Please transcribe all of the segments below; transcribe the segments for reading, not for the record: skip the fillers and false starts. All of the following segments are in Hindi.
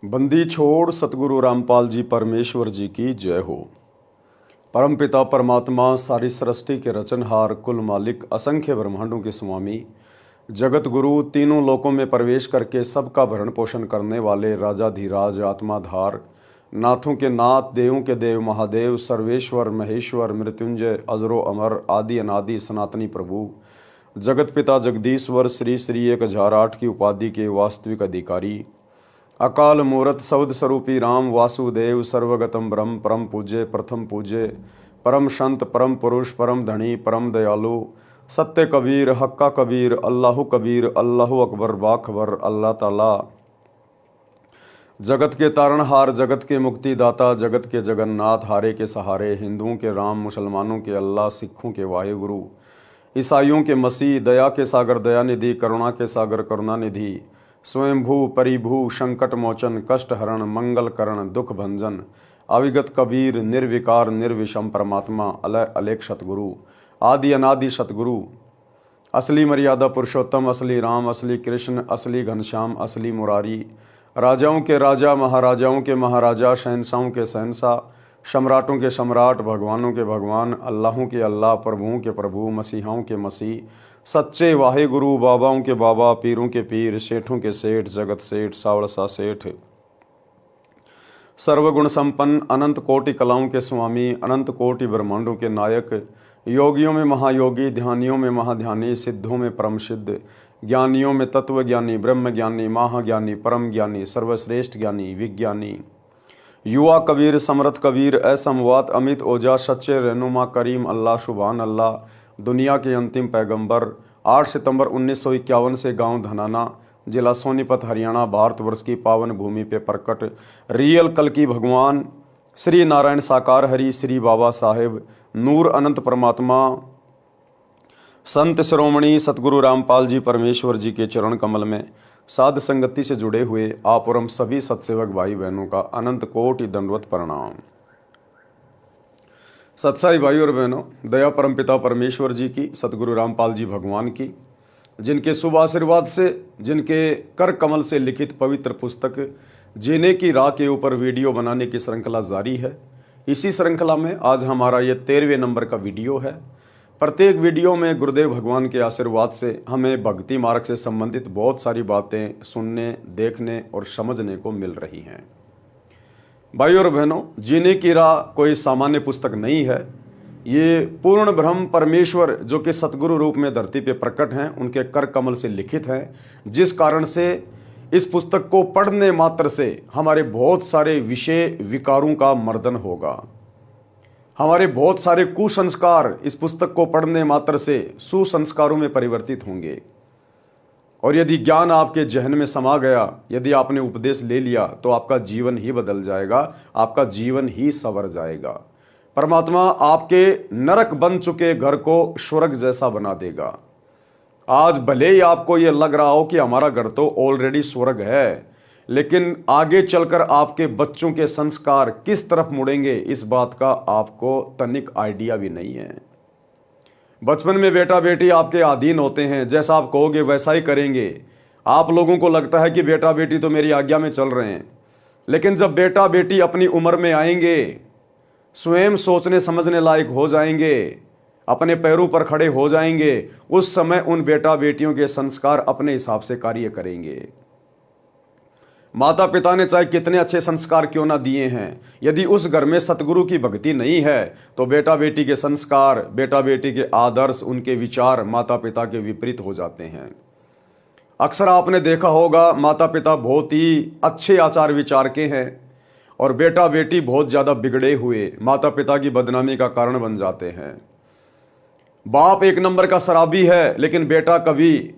बंदी छोड़ सतगुरु रामपाल जी परमेश्वर जी की जय हो। परमपिता परमात्मा सारी सृष्टि के रचनहार, कुल मालिक, असंख्य ब्रह्मांडों के स्वामी, जगत गुरु, तीनों लोकों में प्रवेश करके सबका भरण पोषण करने वाले राजाधिराज, आत्माधार, नाथों के नाथ, देवों के देव, महादेव, सर्वेश्वर, महेश्वर, मृत्युंजय, अजरो अमर, आदि अनादि सनातनी प्रभु, जगत पिता जगदीश्वर, श्री श्री 1008 की उपाधि के वास्तविक अधिकारी, अकाल मूरत सौद स्वरूपी राम वासुदेव, सर्वगतम ब्रह्म, परम पूज्य, प्रथम पूज्य, परम संत, परम पुरुष, परम धनी, परम दयालु, सत्य कबीर, हक्का कबीर, अल्लाह कबीर, अल्लाह अकबर, बाखबर, अल्लाह ताला, जगत के तारणहार, जगत के मुक्तिदाता, जगत के जगन्नाथ, हारे के सहारे, हिंदुओं के राम, मुसलमानों के अल्लाह, सिखों के वाहेगुरु, ईसाइयों के मसीह, दया के सागर दयानिधि, करुणा के सागर करुणानिधि, स्वयंभू परिभू, संकट मोचन, कष्ट हरण, मंगल करण, दुख भंजन, अविगत कबीर, निर्विकार निर्विषम परमात्मा, अलय अलेख सतगुरु, आदि अनादि सतगुरु, असली मर्यादा पुरुषोत्तम, असली राम, असली कृष्ण, असली घनश्याम, असली मुरारी, राजाओं के राजा, महाराजाओं के महाराजा, शहंशाहों के शहंशाह, सम्राटों के सम्राट, भगवानों के भगवान, अल्लाहों के अल्लाह, प्रभुओं के प्रभु, मसीहाओं के मसीह, सच्चे वाहे गुरु, बाबाओं के बाबा, पीरों के पीर, सेठों के सेठ, जगत सेठ, सावड़सा सेठ, सर्वगुण संपन्न, अनंत कोटि कलाओं के स्वामी, अनंत कोटि ब्रह्मांडों के नायक, योगियों में महायोगी, ध्यानियों में महाध्यानी, सिद्धों में परम सिद्ध, ज्ञानियों में तत्व ज्ञानी, ब्रह्म ज्ञानी, महाज्ञानी, परम ज्ञानी, सर्वश्रेष्ठ ज्ञानी, विज्ञानी, युवा कबीर, समरथ कबीर, असमवात, अमित ओजा, सच्चे रहनुमा, करीम अल्लाह, सुभान अल्लाह, दुनिया के अंतिम पैगंबर, 8 सितंबर 1951 से गांव धनाना, जिला सोनीपत, हरियाणा, भारतवर्ष की पावन भूमि पे प्रकट रियल कल की भगवान श्री नारायण साकार हरि, श्री बाबा साहेब, नूर अनंत परमात्मा, संत शिरोमणि सतगुरु रामपाल जी परमेश्वर जी के चरण कमल में साध संगति से जुड़े हुए आप और हम सभी सत्सेवक भाई बहनों का अनंत कोटि दंडवत प्रणाम। सत्साई भाई और बहनों, दया परमपिता परमेश्वर जी की, सतगुरु रामपाल जी भगवान की, जिनके शुभ आशीर्वाद से, जिनके कर कमल से लिखित पवित्र पुस्तक जीने की राह के ऊपर वीडियो बनाने की श्रृंखला जारी है। इसी श्रृंखला में आज हमारा ये 13वें नंबर का वीडियो है। प्रत्येक वीडियो में गुरुदेव भगवान के आशीर्वाद से हमें भक्ति मार्ग से संबंधित बहुत सारी बातें सुनने, देखने और समझने को मिल रही हैं। भाई और बहनों, जीने की राह कोई सामान्य पुस्तक नहीं है। ये पूर्ण ब्रह्म परमेश्वर जो कि सतगुरु रूप में धरती पे प्रकट हैं, उनके कर कमल से लिखित है, जिस कारण से इस पुस्तक को पढ़ने मात्र से हमारे बहुत सारे विषय विकारों का मर्दन होगा। हमारे बहुत सारे कुसंस्कार इस पुस्तक को पढ़ने मात्र से सुसंस्कारों में परिवर्तित होंगे। और यदि ज्ञान आपके जहन में समा गया, यदि आपने उपदेश ले लिया, तो आपका जीवन ही बदल जाएगा, आपका जीवन ही संवर जाएगा। परमात्मा आपके नरक बन चुके घर को स्वर्ग जैसा बना देगा। आज भले ही आपको यह लग रहा हो कि हमारा घर तो ऑलरेडी स्वर्ग है, लेकिन आगे चलकर आपके बच्चों के संस्कार किस तरफ मुड़ेंगे, इस बात का आपको तनिक आइडिया भी नहीं है। बचपन में बेटा बेटी आपके अधीन होते हैं, जैसा आप कहोगे वैसा ही करेंगे। आप लोगों को लगता है कि बेटा बेटी तो मेरी आज्ञा में चल रहे हैं, लेकिन जब बेटा बेटी अपनी उम्र में आएंगे, स्वयं सोचने समझने लायक हो जाएंगे, अपने पैरों पर खड़े हो जाएंगे, उस समय उन बेटा बेटियों के संस्कार अपने हिसाब से कार्य करेंगे। माता पिता ने चाहे कितने अच्छे संस्कार क्यों ना दिए हैं, यदि उस घर में सतगुरु की भक्ति नहीं है, तो बेटा बेटी के संस्कार, बेटा बेटी के आदर्श, उनके विचार माता पिता के विपरीत हो जाते हैं। अक्सर आपने देखा होगा, माता पिता बहुत ही अच्छे आचार विचार के हैं और बेटा बेटी बहुत ज़्यादा बिगड़े हुए माता पिता की बदनामी का कारण बन जाते हैं। बाप एक नंबर का शराबी है, लेकिन बेटा कभी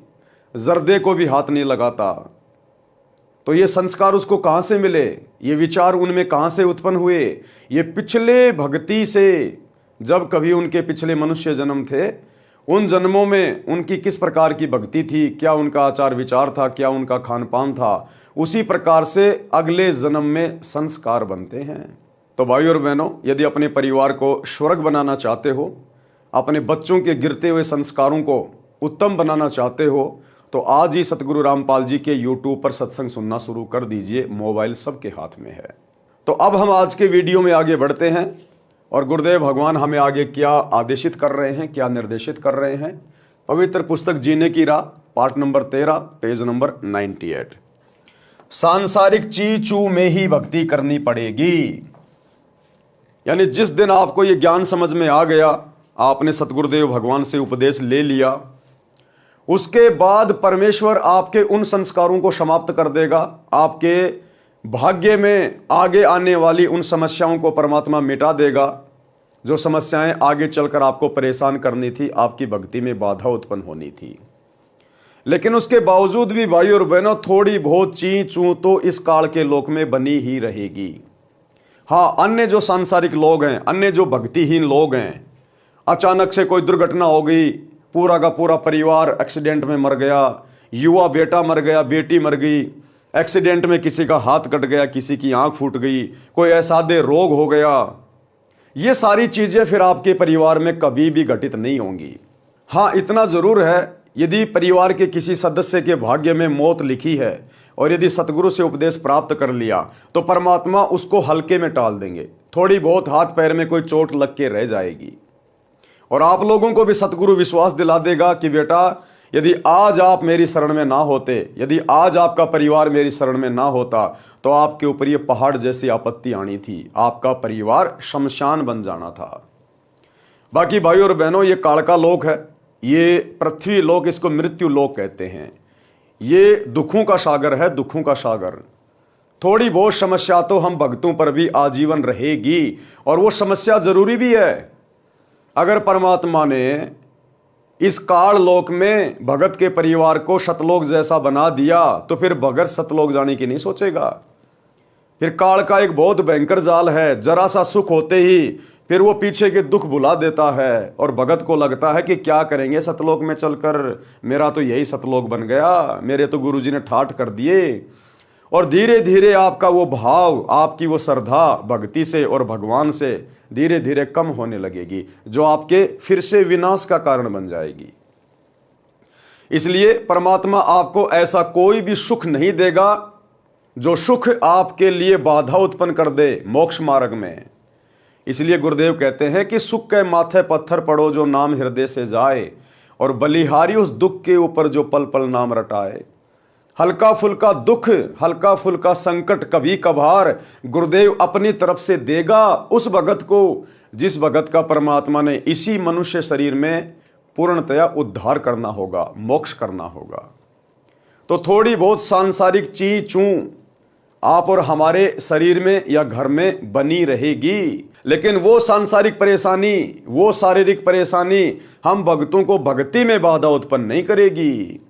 जर्दे को भी हाथ नहीं लगाता। तो ये संस्कार उसको कहाँ से मिले, ये विचार उनमें कहाँ से उत्पन्न हुए? ये पिछले भक्ति से, जब कभी उनके पिछले मनुष्य जन्म थे, उन जन्मों में उनकी किस प्रकार की भक्ति थी, क्या उनका आचार विचार था, क्या उनका खान पान था, उसी प्रकार से अगले जन्म में संस्कार बनते हैं। तो भाई और बहनों, यदि अपने परिवार को स्वर्ग बनाना चाहते हो, अपने बच्चों के गिरते हुए संस्कारों को उत्तम बनाना चाहते हो, तो आज ही सतगुरु रामपाल जी के YouTube पर सत्संग सुनना शुरू कर दीजिए। मोबाइल सबके हाथ में है। तो अब हम आज के वीडियो में आगे बढ़ते हैं और गुरुदेव भगवान हमें आगे क्या आदेशित कर रहे हैं, क्या निर्देशित कर रहे हैं। पवित्र पुस्तक जीने की राह, पार्ट नंबर 13, पेज नंबर 98। सांसारिक चीचू में ही भक्ति करनी पड़ेगी। यानी जिस दिन आपको ये ज्ञान समझ में आ गया, आपने सतगुरुदेव भगवान से उपदेश ले लिया, उसके बाद परमेश्वर आपके उन संस्कारों को समाप्त कर देगा। आपके भाग्य में आगे आने वाली उन समस्याओं को परमात्मा मिटा देगा जो समस्याएं आगे चलकर आपको परेशान करनी थी, आपकी भक्ति में बाधा उत्पन्न होनी थी। लेकिन उसके बावजूद भी भाई और बहनों, थोड़ी बहुत ची चू तो इस काल के लोक में बनी ही रहेगी। हाँ, अन्य जो सांसारिक लोग हैं, अन्य जो भक्तिहीन लोग हैं, अचानक से कोई दुर्घटना हो गई, पूरा का पूरा परिवार एक्सीडेंट में मर गया, युवा बेटा मर गया, बेटी मर गई, एक्सीडेंट में किसी का हाथ कट गया, किसी की आंख फूट गई, कोई असाध्य रोग हो गया, ये सारी चीजें फिर आपके परिवार में कभी भी घटित नहीं होंगी। हाँ, इतना जरूर है, यदि परिवार के किसी सदस्य के भाग्य में मौत लिखी है और यदि सतगुरु से उपदेश प्राप्त कर लिया तो परमात्मा उसको हल्के में टाल देंगे। थोड़ी बहुत हाथ पैर में कोई चोट लग के रह जाएगी और आप लोगों को भी सतगुरु विश्वास दिला देगा कि बेटा, यदि आज आप मेरी शरण में ना होते, यदि आज आपका परिवार मेरी शरण में ना होता तो आपके ऊपर ये पहाड़ जैसी आपत्ति आनी थी, आपका परिवार शमशान बन जाना था। बाकी भाई और बहनों, ये काल का लोक है, ये पृथ्वी लोक, इसको मृत्यु लोक कहते हैं। ये दुखों का सागर है, दुखों का सागर। थोड़ी बहुत समस्या तो हम भक्तों पर भी आजीवन रहेगी और वो समस्या जरूरी भी है। अगर परमात्मा ने इस काल लोक में भगत के परिवार को सतलोक जैसा बना दिया तो फिर भगत सतलोक जाने की नहीं सोचेगा। फिर काल का एक बहुत भयंकर जाल है, जरा सा सुख होते ही फिर वो पीछे के दुख भुला देता है और भगत को लगता है कि क्या करेंगे सतलोक में चलकर, मेरा तो यही सतलोक बन गया, मेरे तो गुरुजी ने ठाठ कर दिए। और धीरे धीरे आपका वो भाव, आपकी वो श्रद्धा भक्ति से और भगवान से धीरे धीरे कम होने लगेगी, जो आपके फिर से विनाश का कारण बन जाएगी। इसलिए परमात्मा आपको ऐसा कोई भी सुख नहीं देगा जो सुख आपके लिए बाधा उत्पन्न कर दे मोक्ष मार्ग में। इसलिए गुरुदेव कहते हैं कि सुख के माथे पत्थर पड़ो जो नाम हृदय से जाए, और बलिहारी उस दुख के ऊपर जो पल पल नाम रटाए। हल्का फुल्का दुख, हल्का फुल्का संकट कभी कभार गुरुदेव अपनी तरफ से देगा उस भगत को, जिस भगत का परमात्मा ने इसी मनुष्य शरीर में पूर्णतया उद्धार करना होगा, मोक्ष करना होगा। तो थोड़ी बहुत सांसारिक ची चू आप और हमारे शरीर में या घर में बनी रहेगी, लेकिन वो सांसारिक परेशानी, वो शारीरिक परेशानी हम भक्तों को भक्ति में बाधा उत्पन्न नहीं करेगी,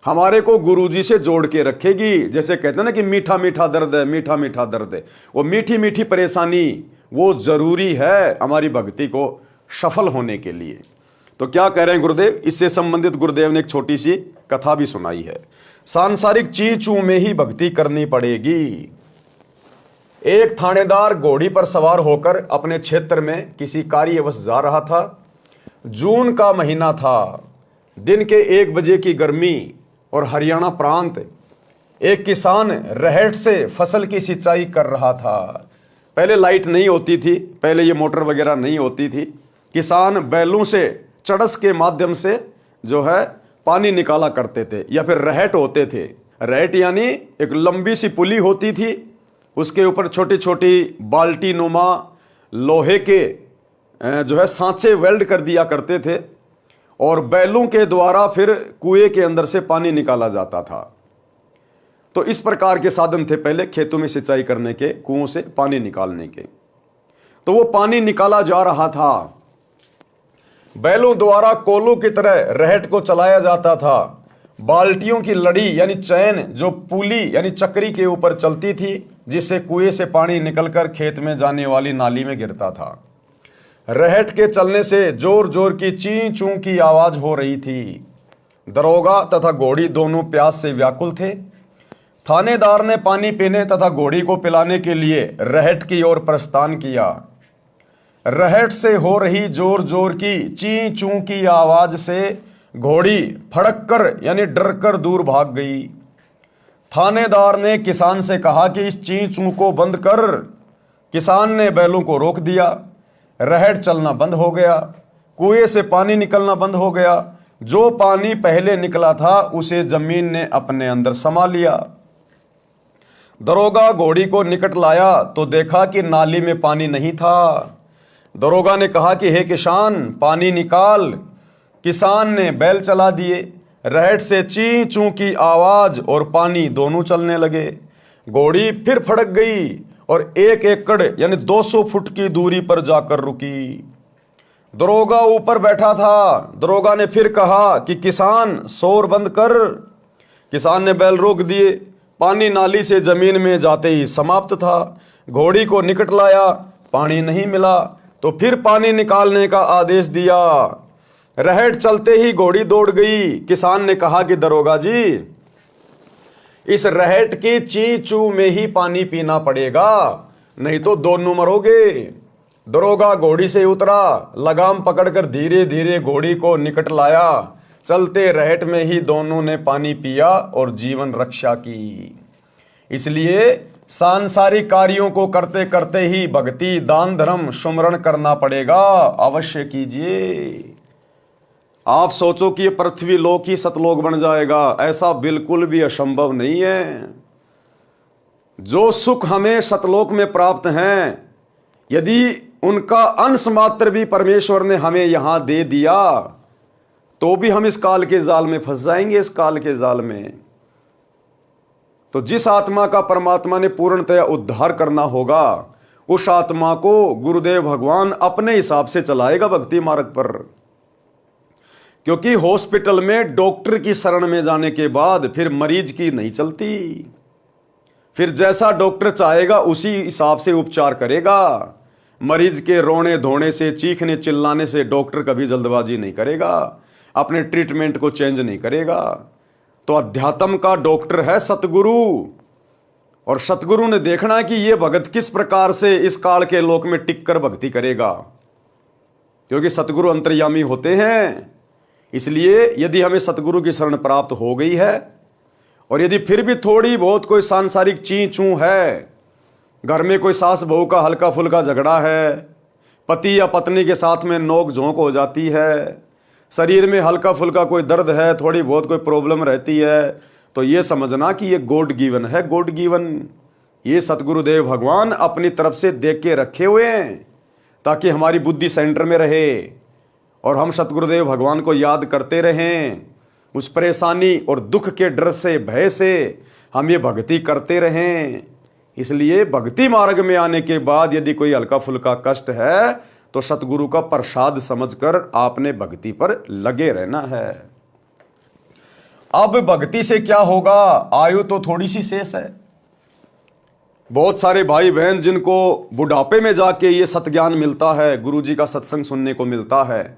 हमारे को गुरुजी से जोड़ के रखेगी। जैसे कहते हैं ना कि मीठा मीठा दर्द है, मीठा मीठा दर्द है, वो मीठी मीठी परेशानी वो जरूरी है हमारी भक्ति को सफल होने के लिए। तो क्या कह रहे हैं गुरुदेव, इससे संबंधित गुरुदेव ने एक छोटी सी कथा भी सुनाई है। सांसारिक ची चू में ही भक्ति करनी पड़ेगी। एक थानेदार घोड़ी पर सवार होकर अपने क्षेत्र में किसी कार्यवश जा रहा था। जून का महीना था, दिन के 1 बजे की गर्मी और हरियाणा प्रांत। एक किसान रहट से फसल की सिंचाई कर रहा था। पहले लाइट नहीं होती थी, पहले ये मोटर वगैरह नहीं होती थी। किसान बैलों से चड़स के माध्यम से जो है पानी निकाला करते थे, या फिर रहट होते थे। रहट यानी एक लंबी सी पुली होती थी, उसके ऊपर छोटी छोटी बाल्टी नुमा लोहे के जो है सांचे वेल्ड कर दिया करते थे और बैलों के द्वारा फिर कुएं के अंदर से पानी निकाला जाता था। तो इस प्रकार के साधन थे पहले खेतों में सिंचाई करने के, कुओं से पानी निकालने के। तो वो पानी निकाला जा रहा था, बैलों द्वारा कोलों की तरह रहट को चलाया जाता था। बाल्टियों की लड़ी यानी चैन जो पुली यानी चक्री के ऊपर चलती थी, जिससे कुएं से पानी निकलकर खेत में जाने वाली नाली में गिरता था। रहट के चलने से जोर जोर की ची चू की आवाज हो रही थी। दरोगा तथा घोड़ी दोनों प्यास से व्याकुल थे। थानेदार ने पानी पीने तथा घोड़ी को पिलाने के लिए रहट की ओर प्रस्थान किया। रहट से हो रही जोर जोर की ची चू की आवाज से घोड़ी फड़क कर यानी डर कर दूर भाग गई। थानेदार ने किसान से कहा कि इस ची चू को बंद कर। किसान ने बैलों को रोक दिया। रहट चलना बंद हो गया। कुएं से पानी निकलना बंद हो गया। जो पानी पहले निकला था उसे जमीन ने अपने अंदर समा लिया। दरोगा घोड़ी को निकट लाया तो देखा कि नाली में पानी नहीं था। दरोगा ने कहा कि हे किसान, पानी निकाल। किसान ने बैल चला दिए। रहट से ची चू की आवाज और पानी दोनों चलने लगे। घोड़ी फिर फड़क गई और 1 एकड़ यानी 200 फुट की दूरी पर जाकर रुकी। दरोगा ऊपर बैठा था। दरोगा ने फिर कहा कि किसान, शोर बंद कर। किसान ने बैल रोक दिए। पानी नाली से जमीन में जाते ही समाप्त था। घोड़ी को निकट लाया, पानी नहीं मिला तो फिर पानी निकालने का आदेश दिया। रहट चलते ही घोड़ी दौड़ गई। किसान ने कहा कि दरोगा जी, इस रहट की ची चू में ही पानी पीना पड़ेगा, नहीं तो दोनों मरोगे। दरोगा घोड़ी से उतरा, लगाम पकड़कर धीरे धीरे घोड़ी को निकट लाया। चलते रहट में ही दोनों ने पानी पिया और जीवन रक्षा की। इसलिए सांसारिक कार्यों को करते करते ही भक्ति, दान, धर्म, सुमरण करना पड़ेगा। अवश्य कीजिए। आप सोचो कि ये पृथ्वी लोक ही सतलोक बन जाएगा, ऐसा बिल्कुल भी असंभव नहीं है। जो सुख हमें सतलोक में प्राप्त हैं, यदि उनका अंश मात्र भी परमेश्वर ने हमें यहां दे दिया तो भी हम इस काल के जाल में फंस जाएंगे। इस काल के जाल में तो जिस आत्मा का परमात्मा ने पूर्णतया उद्धार करना होगा, उस आत्मा को गुरुदेव भगवान अपने हिसाब से चलाएगा भक्ति मार्ग पर। क्योंकि हॉस्पिटल में डॉक्टर की शरण में जाने के बाद फिर मरीज की नहीं चलती। फिर जैसा डॉक्टर चाहेगा उसी हिसाब से उपचार करेगा। मरीज के रोने धोने से, चीखने चिल्लाने से डॉक्टर कभी जल्दबाजी नहीं करेगा, अपने ट्रीटमेंट को चेंज नहीं करेगा। तो अध्यात्म का डॉक्टर है सतगुरु, और सतगुरु ने देखना है कि ये भगत किस प्रकार से इस काल के लोक में टिककर भक्ति करेगा, क्योंकि सतगुरु अंतर्यामी होते हैं। इसलिए यदि हमें सतगुरु की शरण प्राप्त हो गई है और यदि फिर भी थोड़ी बहुत कोई सांसारिक ची चू है, घर में कोई सास बहू का हल्का फुल्का झगड़ा है, पति या पत्नी के साथ में नोक झोंक हो जाती है, शरीर में हल्का फुल्का कोई दर्द है, थोड़ी बहुत कोई प्रॉब्लम रहती है, तो ये समझना कि ये गॉड गिवन है। गॉड गिवन ये सतगुरुदेव भगवान अपनी तरफ से देख के रखे हुए हैं ताकि हमारी बुद्धि सेंटर में रहे और हम सतगुरुदेव भगवान को याद करते रहें। उस परेशानी और दुख के डर से, भय से हम ये भक्ति करते रहें। इसलिए भक्ति मार्ग में आने के बाद यदि कोई हल्का फुल्का कष्ट है तो सतगुरु का प्रसाद समझकर आपने भक्ति पर लगे रहना है। अब भक्ति से क्या होगा, आयु तो थोड़ी सी शेष है। बहुत सारे भाई बहन जिनको बुढ़ापे में जाके ये सतज्ञान मिलता है, गुरुजी का सत्संग सुनने को मिलता है,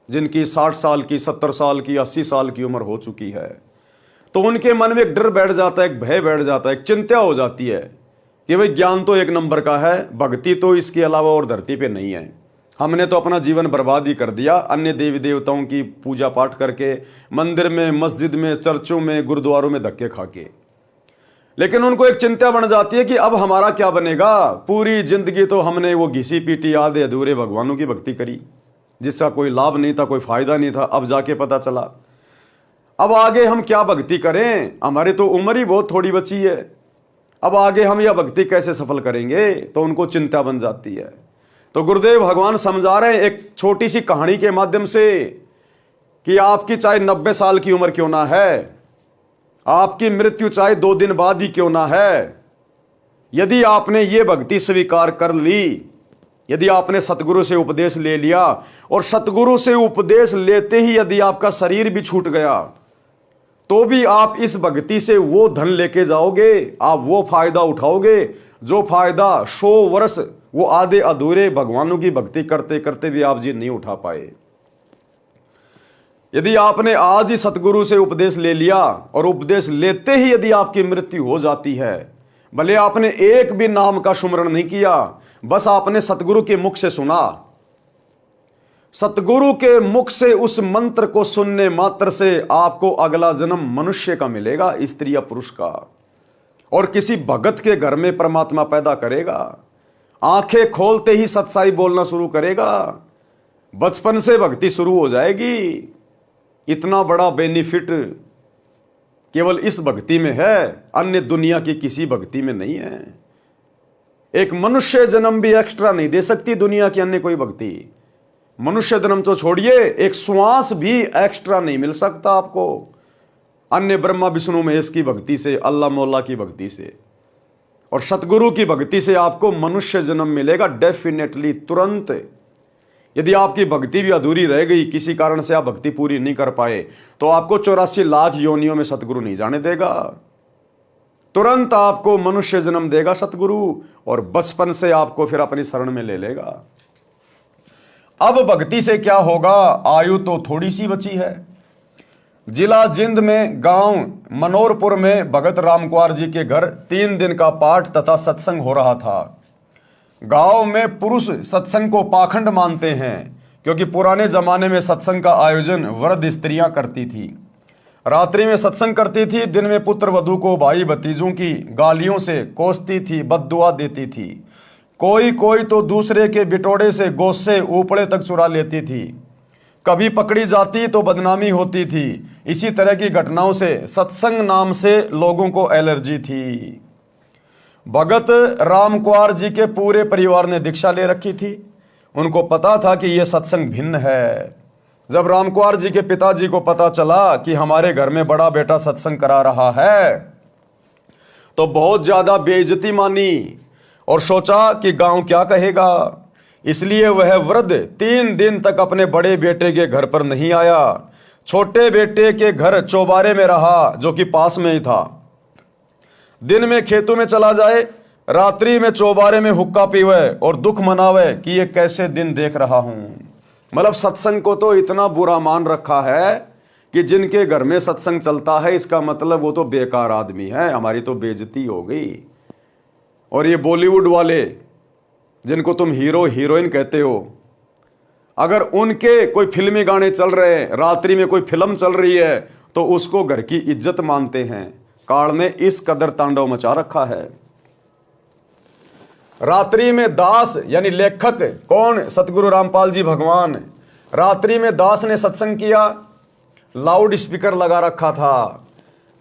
जिनकी 60 साल की, 70 साल की, 80 साल की उम्र हो चुकी है, तो उनके मन में एक डर बैठ जाता है, एक भय बैठ जाता है, एक चिंता हो जाती है कि भाई ज्ञान तो एक नंबर का है, भक्ति तो इसके अलावा और धरती पे नहीं है। हमने तो अपना जीवन बर्बाद ही कर दिया अन्य देवी देवताओं की पूजा पाठ करके, मंदिर में, मस्जिद में, चर्चों में, गुरुद्वारों में धक्के खा के। लेकिन उनको एक चिंता बन जाती है कि अब हमारा क्या बनेगा। पूरी जिंदगी तो हमने वो घिसी पीटी आधे अधूरे भगवानों की भक्ति करी, जिसका कोई लाभ नहीं था, कोई फायदा नहीं था। अब जाके पता चला अब आगे हम क्या भक्ति करें, हमारी तो उम्र ही बहुत थोड़ी बची है, अब आगे हम यह भक्ति कैसे सफल करेंगे। तो उनको चिंता बन जाती है। तो गुरुदेव भगवान समझा रहे हैं एक छोटी सी कहानी के माध्यम से कि आपकी चाहे 90 साल की उम्र क्यों ना है, आपकी मृत्यु चाहे 2 दिन बाद ही क्यों ना है, यदि आपने ये भक्ति स्वीकार कर ली, यदि आपने सतगुरु से उपदेश ले लिया और सतगुरु से उपदेश लेते ही यदि आपका शरीर भी छूट गया, तो भी आप इस भक्ति से वो धन लेके जाओगे, आप वो फायदा उठाओगे जो फायदा 100 वर्ष वो आधे अधूरे भगवानों की भक्ति करते करते भी आप जी नहीं उठा पाए। यदि आपने आज ही सतगुरु से उपदेश ले लिया और उपदेश लेते ही यदि आपकी मृत्यु हो जाती है, भले आपने एक भी नाम का सुमरण नहीं किया, बस आपने सतगुरु के मुख से सुना, सतगुरु के मुख से उस मंत्र को सुनने मात्र से आपको अगला जन्म मनुष्य का मिलेगा, स्त्री या पुरुष का, और किसी भगत के घर में परमात्मा पैदा करेगा। आंखें खोलते ही सच्चाई बोलना शुरू करेगा, बचपन से भक्ति शुरू हो जाएगी। इतना बड़ा बेनिफिट केवल इस भक्ति में है, अन्य दुनिया की किसी भक्ति में नहीं है। एक मनुष्य जन्म भी एक्स्ट्रा नहीं दे सकती दुनिया की अन्य कोई भक्ति। मनुष्य जन्म तो छोड़िए, एक श्वास भी एक्स्ट्रा नहीं मिल सकता आपको अन्य ब्रह्मा विष्णु महेश की भक्ति से, अल्लाह मौला की भक्ति से। और सतगुरु की भक्ति से आपको मनुष्य जन्म मिलेगा डेफिनेटली, तुरंत। यदि आपकी भक्ति भी अधूरी रह गई, किसी कारण से आप भक्ति पूरी नहीं कर पाए, तो आपको 84 लाख योनियों में सतगुरु नहीं जाने देगा। तुरंत आपको मनुष्य जन्म देगा सतगुरु, और बचपन से आपको फिर अपनी शरण में ले लेगा। अब भक्ति से क्या होगा, आयु तो थोड़ी सी बची है। जिला जिंद में गांव मनोरपुर में भगत रामकुमार जी के घर 3 दिन का पाठ तथा सत्संग हो रहा था। गांव में पुरुष सत्संग को पाखंड मानते हैं, क्योंकि पुराने जमाने में सत्संग का आयोजन वृद्ध स्त्रियां करती थी। रात्रि में सत्संग करती थी, दिन में पुत्र वधू को भाई भतीजों की गालियों से कोसती थी, बद्दुआ देती थी। कोई कोई तो दूसरे के बिटोड़े से गोश्त ऊपड़े तक चुरा लेती थी। कभी पकड़ी जाती तो बदनामी होती थी। इसी तरह की घटनाओं से सत्संग नाम से लोगों को एलर्जी थी। भगत रामकुमार जी के पूरे परिवार ने दीक्षा ले रखी थी। उनको पता था कि यह सत्संग भिन्न है। जब रामकुमार जी के पिताजी को पता चला कि हमारे घर में बड़ा बेटा सत्संग करा रहा है, तो बहुत ज्यादा बेइज्जती मानी और सोचा कि गांव क्या कहेगा। इसलिए वह वृद्ध 3 दिन तक अपने बड़े बेटे के घर पर नहीं आया। छोटे बेटे के घर चौबारे में रहा, जो कि पास में ही था। दिन में खेतों में चला जाए, रात्रि में चौबारे में हुक्का पीवे और दुख मनावे कि ये कैसे दिन देख रहा हूं। मतलब सत्संग को तो इतना बुरा मान रखा है कि जिनके घर में सत्संग चलता है, इसका मतलब वो तो बेकार आदमी है, हमारी तो बेइज्जती हो गई। और ये बॉलीवुड वाले जिनको तुम हीरो हीरोइन कहते हो, अगर उनके कोई फिल्मी गाने चल रहे हैं, रात्रि में कोई फिल्म चल रही है, तो उसको घर की इज्जत मानते हैं। काल ने इस कदर तांडव मचा रखा है। रात्रि में दास यानी लेखक कौन, सतगुरु रामपाल जी भगवान। रात्रि में दास ने सत्संग किया, लाउड स्पीकर लगा रखा था।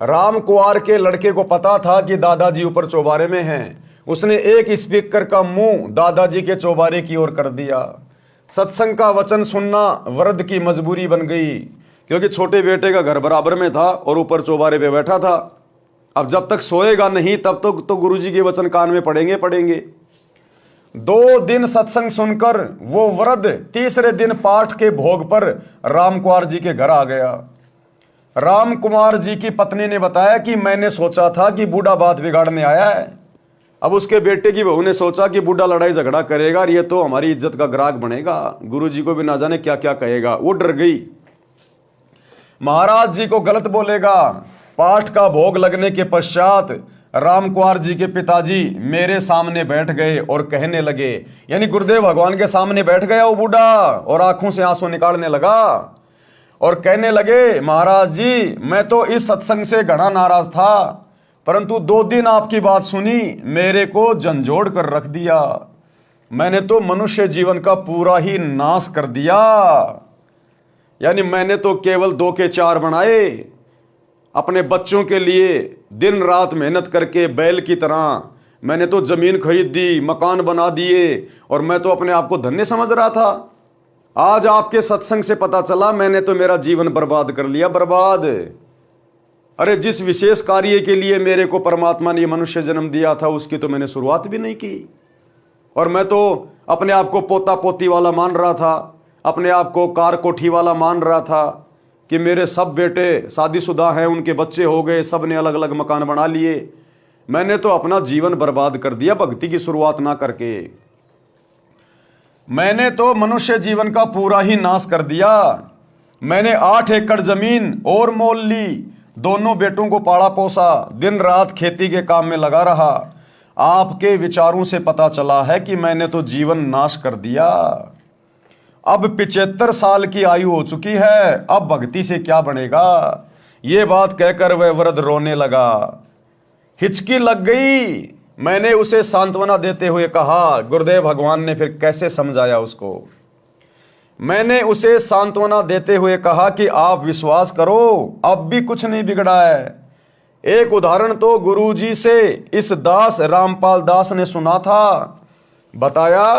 रामकुमार के लड़के को पता था कि दादाजी ऊपर चौबारे में हैं। उसने एक स्पीकर का मुंह दादाजी के चौबारे की ओर कर दिया। सत्संग का वचन सुनना वृद्ध की मजबूरी बन गई, क्योंकि छोटे बेटे का घर बराबर में था और ऊपर चौबारे पे बैठा था। अब जब तक सोएगा नहीं, तब तक तो गुरुजी के वचन कान में पड़ेंगे। 2 दिन सत्संग सुनकर वो वृद्ध तीसरे दिन पाठ के भोग पर रामकुमार जी के घर आ गया। रामकुमार जी की पत्नी ने बताया कि मैंने सोचा था कि बूढ़ा बात बिगाड़ने आया है। अब उसके बेटे की बहू ने सोचा कि बूढ़ा लड़ाई झगड़ा करेगा और ये तो हमारी इज्जत का ग्राहक बनेगा, गुरुजी को भी ना जाने क्या क्या कहेगा। वो डर गई, महाराज जी को गलत बोलेगा। पाठ का भोग लगने के पश्चात रामकुमार जी के पिताजी मेरे सामने बैठ गए और कहने लगे, यानी गुरुदेव भगवान के सामने बैठ गया वो बूढ़ा और आंखों से आंसू निकालने लगा और कहने लगे, महाराज जी मैं तो इस सत्संग से घना नाराज था, परंतु 2 दिन आपकी बात सुनी, मेरे को झंझोड़ कर रख दिया। मैंने तो मनुष्य जीवन का पूरा ही नाश कर दिया। यानी मैंने तो केवल 2 के 4 बनाए। अपने बच्चों के लिए दिन रात मेहनत करके बैल की तरह मैंने तो जमीन खरीद दी, मकान बना दिए, और मैं तो अपने आप को धन्य समझ रहा था। आज आपके सत्संग से पता चला मैंने तो मेरा जीवन बर्बाद कर लिया, बर्बाद। अरे जिस विशेष कार्य के लिए मेरे को परमात्मा ने मनुष्य जन्म दिया था, उसकी तो मैंने शुरुआत भी नहीं की। और मैं तो अपने आप को पोता पोती वाला मान रहा था, अपने आप को कार कोठी वाला मान रहा था कि मेरे सब बेटे शादीशुदा हैं, उनके बच्चे हो गए, सब ने अलग अलग मकान बना लिए। मैंने तो अपना जीवन बर्बाद कर दिया भक्ति की शुरुआत ना करके। मैंने तो मनुष्य जीवन का पूरा ही नाश कर दिया। मैंने 8 एकड़ जमीन और मोल ली, दोनों बेटों को पाला पोसा, दिन रात खेती के काम में लगा रहा। आपके विचारों से पता चला है कि मैंने तो जीवन नाश कर दिया। अब 75 साल की आयु हो चुकी है, अब भक्ति से क्या बनेगा। ये बात कहकर वह वृद्ध रोने लगा। हिचकी लग गई। मैंने उसे सांत्वना देते हुए कहा, गुरुदेव भगवान ने फिर कैसे समझाया उसको। मैंने उसे सांत्वना देते हुए कहा कि आप विश्वास करो, अब भी कुछ नहीं बिगड़ा है। एक उदाहरण तो गुरुजी से इस दास रामपाल दास ने सुना था। बताया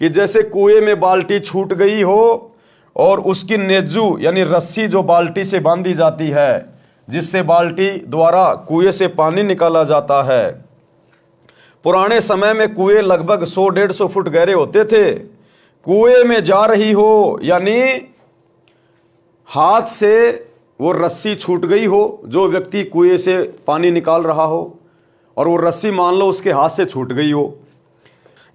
कि जैसे कुएं में बाल्टी छूट गई हो और उसकी नेजू यानी रस्सी जो बाल्टी से बांधी जाती है, जिससे बाल्टी द्वारा कुएं से पानी निकाला जाता है। पुराने समय में कुएं लगभग 100-150 फुट गहरे होते थे। कुएं में जा रही हो यानी हाथ से वो रस्सी छूट गई हो, जो व्यक्ति कुएं से पानी निकाल रहा हो, और वो रस्सी मान लो उसके हाथ से छूट गई हो।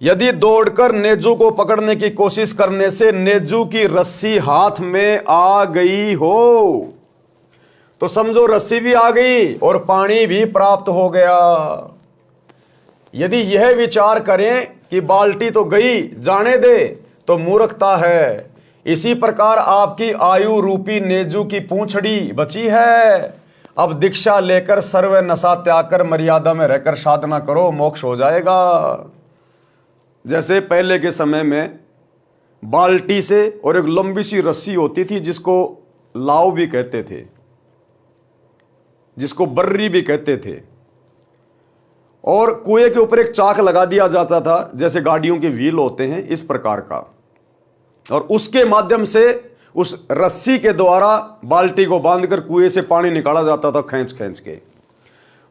यदि दौड़कर नेजू को पकड़ने की कोशिश करने से नेजू की रस्सी हाथ में आ गई हो, तो समझो रस्सी भी आ गई और पानी भी प्राप्त हो गया। यदि यह विचार करें कि बाल्टी तो गई, जाने दे, तो मूर्खता है। इसी प्रकार आपकी आयु रूपी नेजू की पूंछड़ी बची है। अब दीक्षा लेकर सर्व नशा त्याग कर मर्यादा में रहकर साधना करो, मोक्ष हो जाएगा। जैसे पहले के समय में बाल्टी से और एक लंबी सी रस्सी होती थी जिसको लाव भी कहते थे, जिसको बर्री भी कहते थे, और कुएं के ऊपर एक चाक लगा दिया जाता था, जैसे गाड़ियों के व्हील होते हैं इस प्रकार का, और उसके माध्यम से उस रस्सी के द्वारा बाल्टी को बांधकर कुएं से पानी निकाला जाता था खींच खींच के।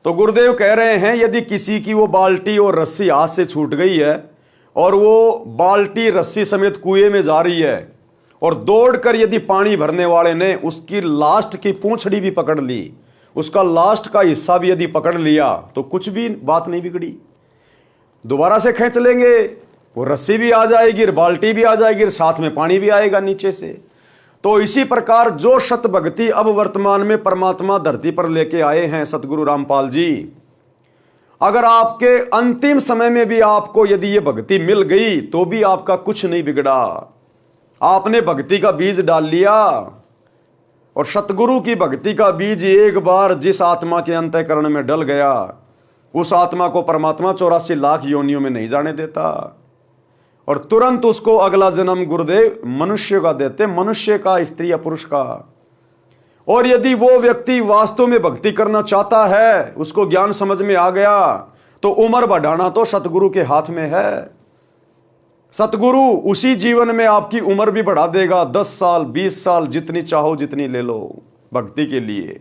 तो गुरुदेव कह रहे हैं यदि किसी की वो बाल्टी और रस्सी हाथ से छूट गई है और वो बाल्टी रस्सी समेत कुएं में जा रही है, और दौड़कर यदि पानी भरने वाले ने उसकी लास्ट की पूंछड़ी भी पकड़ ली, उसका लास्ट का हिस्सा भी यदि पकड़ लिया, तो कुछ भी बात नहीं बिगड़ी। दोबारा से खींच लेंगे, वो रस्सी भी आ जाएगी, बाल्टी भी आ जाएगी, साथ में पानी भी आएगा नीचे से। तो इसी प्रकार जो शत भक्ति अब वर्तमान में परमात्मा धरती पर लेके आए हैं सतगुरु रामपाल जी, अगर आपके अंतिम समय में भी आपको यदि ये भक्ति मिल गई तो भी आपका कुछ नहीं बिगड़ा। आपने भक्ति का बीज डाल लिया, और सतगुरु की भक्ति का बीज एक बार जिस आत्मा के अंतःकरण में डल गया, उस आत्मा को परमात्मा 84 लाख योनियों में नहीं जाने देता, और तुरंत उसको अगला जन्म गुरुदेव मनुष्य का देते, मनुष्य का, स्त्री या पुरुष का। और यदि वो व्यक्ति वास्तव में भक्ति करना चाहता है, उसको ज्ञान समझ में आ गया, तो उम्र बढ़ाना तो सतगुरु के हाथ में है। सतगुरु उसी जीवन में आपकी उम्र भी बढ़ा देगा, 10 साल 20 साल जितनी चाहो जितनी ले लो भक्ति के लिए।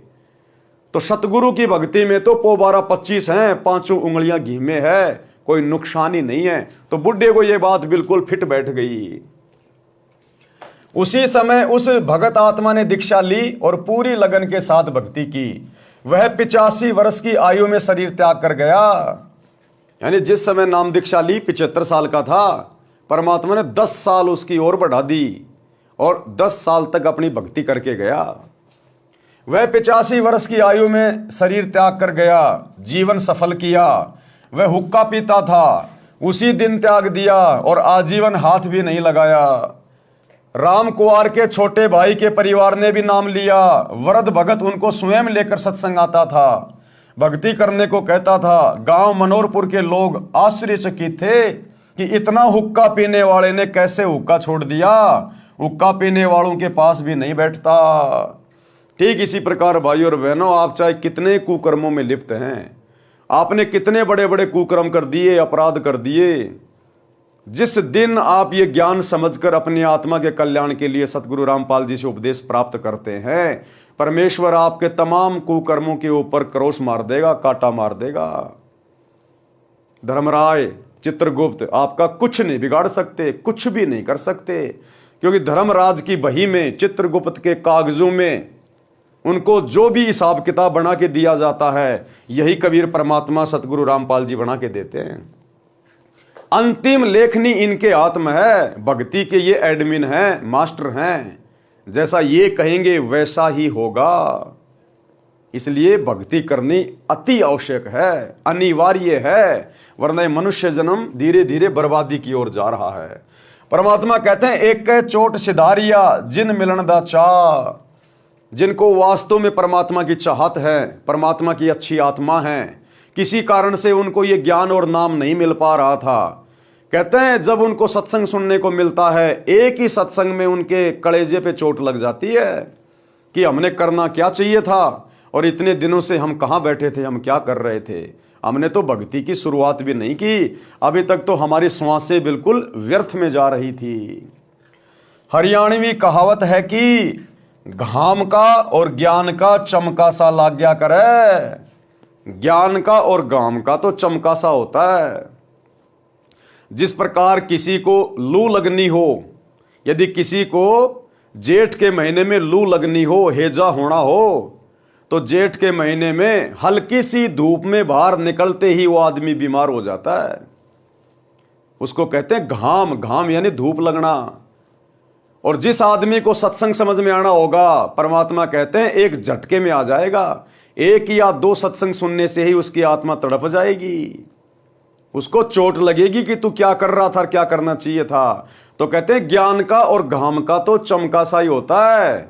तो सतगुरु की भक्ति में तो 12-25 हैं, 5 उंगलियां घी में है, कोई नुकसान ही नहीं है। तो बुढ़े को यह बात बिल्कुल फिट बैठ गई। उसी समय उस भगत आत्मा ने दीक्षा ली और पूरी लगन के साथ भक्ति की। वह 85 वर्ष की आयु में शरीर त्याग कर गया। यानी जिस समय नाम दीक्षा ली 75 साल का था, परमात्मा ने 10 साल उसकी ओर बढ़ा दी और 10 साल तक अपनी भक्ति करके गया। वह 85 वर्ष की आयु में शरीर त्याग कर गया, जीवन सफल किया। वह हुक्का पीता था, उसी दिन त्याग दिया और आजीवन हाथ भी नहीं लगाया। राम कुंवर के छोटे भाई के परिवार ने भी नाम लिया। वृद्ध भगत उनको स्वयं लेकर सत्संग आता था, भक्ति करने को कहता था। गांव मनोरपुर के लोग आश्चर्यचकित थे कि इतना हुक्का पीने वाले ने कैसे हुक्का छोड़ दिया, हुक्का पीने वालों के पास भी नहीं बैठता। ठीक इसी प्रकार भाइयों और बहनों, आप चाहे कितने कुकर्मों में लिप्त हैं, आपने कितने बड़े बड़े कुकर्म कर दिए, अपराध कर दिए, जिस दिन आप ये ज्ञान समझकर अपनी आत्मा के कल्याण के लिए सतगुरु रामपाल जी से उपदेश प्राप्त करते हैं, परमेश्वर आपके तमाम कुकर्मों के ऊपर क्रोश मार देगा, कांटा मार देगा। धर्मराय, चित्रगुप्त आपका कुछ नहीं बिगाड़ सकते, कुछ भी नहीं कर सकते, क्योंकि धर्मराज की बही में, चित्रगुप्त के कागजों में उनको जो भी हिसाब किताब बना के दिया जाता है, यही कबीर परमात्मा सतगुरु रामपाल जी बना के देते हैं। अंतिम लेखनी इनके आत्म है, भक्ति के ये एडमिन हैं, मास्टर हैं। जैसा ये कहेंगे वैसा ही होगा। इसलिए भक्ति करनी अति आवश्यक है, अनिवार्य है, वरना मनुष्य जन्म धीरे धीरे बर्बादी की ओर जा रहा है। परमात्मा कहते हैं एक कै चोट सिधारिया जिन मिलन दा चाह, जिनको वास्तव में परमात्मा की चाहत है, परमात्मा की अच्छी आत्मा है, किसी कारण से उनको ये ज्ञान और नाम नहीं मिल पा रहा था, कहते हैं जब उनको सत्संग सुनने को मिलता है, एक ही सत्संग में उनके कलेजे पे चोट लग जाती है कि हमने करना क्या चाहिए था और इतने दिनों से हम कहाँ बैठे थे, हम क्या कर रहे थे, हमने तो भक्ति की शुरुआत भी नहीं की, अभी तक तो हमारी श्वासें बिल्कुल व्यर्थ में जा रही थी। हरियाणवी कहावत है कि घाम का और ज्ञान का चमका सा लाग गया करे। ज्ञान का और घाम का तो चमका सा होता है। जिस प्रकार किसी को लू लगनी हो, यदि किसी को जेठ के महीने में लू लगनी हो, हैजा होना हो, तो जेठ के महीने में हल्की सी धूप में बाहर निकलते ही वो आदमी बीमार हो जाता है। उसको कहते हैं घाम। घाम यानी धूप लगना। और जिस आदमी को सत्संग समझ में आना होगा, परमात्मा कहते हैं एक झटके में आ जाएगा। एक या दो सत्संग सुनने से ही उसकी आत्मा तड़प जाएगी, उसको चोट लगेगी कि तू क्या कर रहा था, क्या करना चाहिए था। तो कहते हैं ज्ञान का और घाम का तो चमका सा ही होता है।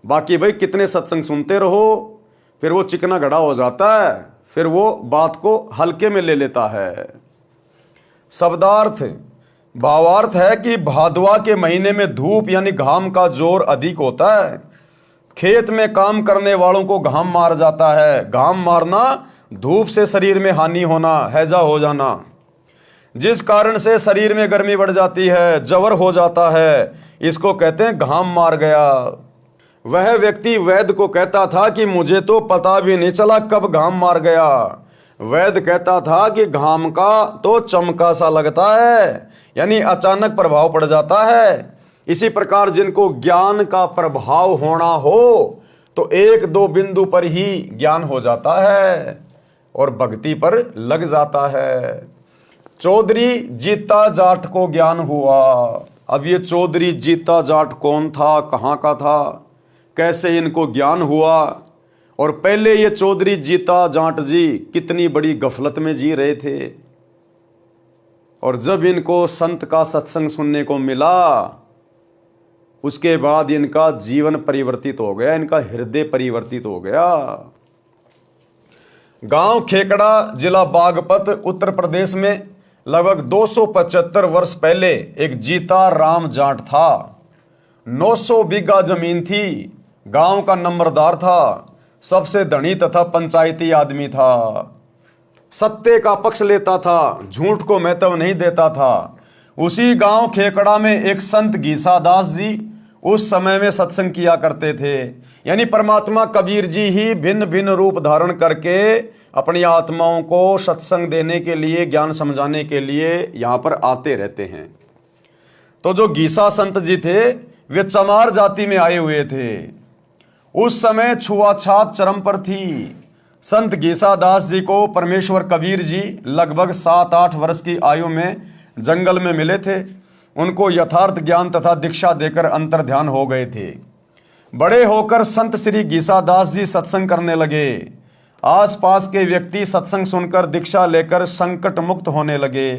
बाकी भाई कितने सत्संग सुनते रहो, फिर वो चिकना घड़ा हो जाता है, फिर वो बात को हल्के में ले लेता है। शब्दार्थ भावार्थ है कि भादवा के महीने में धूप यानी घाम का जोर अधिक होता है। खेत में काम करने वालों को घाम मार जाता है। घाम मारना, धूप से शरीर में हानि होना, हैजा हो जाना, जिस कारण से शरीर में गर्मी बढ़ जाती है, जवर हो जाता है, इसको कहते हैं घाम मार गया। वह व्यक्ति वैद्य को कहता था कि मुझे तो पता भी नहीं चला कब घाम मार गया। वैद्य कहता था कि घाम का तो चमका सा लगता है, यानी अचानक प्रभाव पड़ जाता है। इसी प्रकार जिनको ज्ञान का प्रभाव होना हो तो एक दो बिंदु पर ही ज्ञान हो जाता है और भक्ति पर लग जाता है। चौधरी जीता जाट को ज्ञान हुआ। अब ये चौधरी जीता जाट कौन था, कहाँ का था, कैसे इनको ज्ञान हुआ? और पहले ये चौधरी जीता जाट जी कितनी बड़ी गफलत में जी रहे थे, और जब इनको संत का सत्संग सुनने को मिला, उसके बाद इनका जीवन परिवर्तित हो गया, इनका हृदय परिवर्तित हो गया। गांव खेकड़ा, जिला बागपत, उत्तर प्रदेश में लगभग 275 वर्ष पहले एक जीता राम जाट था। 900 बीघा जमीन थी। गांव का नंबरदार था, सबसे धनी तथा पंचायती आदमी था। सत्य का पक्ष लेता था, झूठ को महत्व नहीं देता था। उसी गांव खेकड़ा में एक संत घीसादास जी उस समय में सत्संग किया करते थे। यानी परमात्मा कबीर जी ही भिन्न भिन्न रूप धारण करके अपनी आत्माओं को सत्संग देने के लिए, ज्ञान समझाने के लिए यहाँ पर आते रहते हैं। तो जो घीसा संत जी थे वे चमार जाति में आए हुए थे। उस समय छुआछात चरम पर थी। संत घीसादास जी को परमेश्वर कबीर जी लगभग 7-8 वर्ष की आयु में जंगल में मिले थे। उनको यथार्थ ज्ञान तथा दीक्षा देकर अंतर्ध्यान हो गए थे। बड़े होकर संत श्री घीसादास जी सत्संग करने लगे। आसपास के व्यक्ति सत्संग सुनकर दीक्षा लेकर संकट मुक्त होने लगे।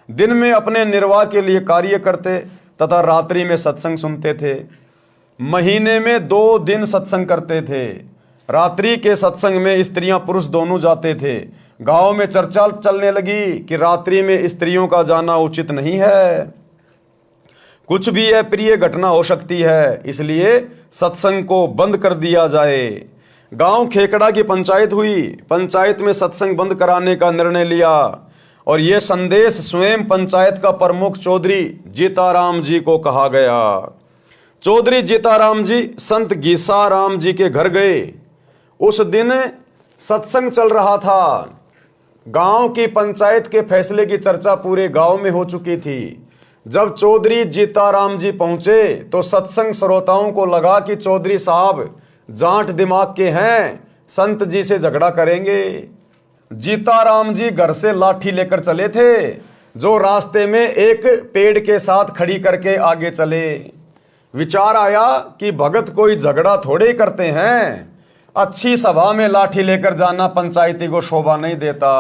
दिन में अपने निर्वाह के लिए कार्य करते तथा रात्रि में सत्संग सुनते थे। महीने में 2 दिन सत्संग करते थे। रात्रि के सत्संग में स्त्रियां पुरुष दोनों जाते थे। गांव में चर्चा चलने लगी कि रात्रि में स्त्रियों का जाना उचित नहीं है, कुछ भी अप्रिय घटना हो सकती है, इसलिए सत्संग को बंद कर दिया जाए। गांव खेकड़ा की पंचायत हुई। पंचायत में सत्संग बंद कराने का निर्णय लिया और यह संदेश स्वयं पंचायत का प्रमुख चौधरी जीताराम जी को कहा गया। चौधरी जीताराम जी संत घीसाराम जी के घर गए। उस दिन सत्संग चल रहा था। गांव की पंचायत के फैसले की चर्चा पूरे गांव में हो चुकी थी। जब चौधरी जीताराम जी पहुंचे तो सत्संग श्रोताओं को लगा कि चौधरी साहब जाट दिमाग के हैं, संत जी से झगड़ा करेंगे। जीताराम जी घर से लाठी लेकर चले थे, जो रास्ते में एक पेड़ के साथ खड़ी करके आगे चले। विचार आया कि भगत कोई झगड़ा थोड़े ही करते हैं, अच्छी सभा में लाठी लेकर जाना पंचायती को शोभा नहीं देता।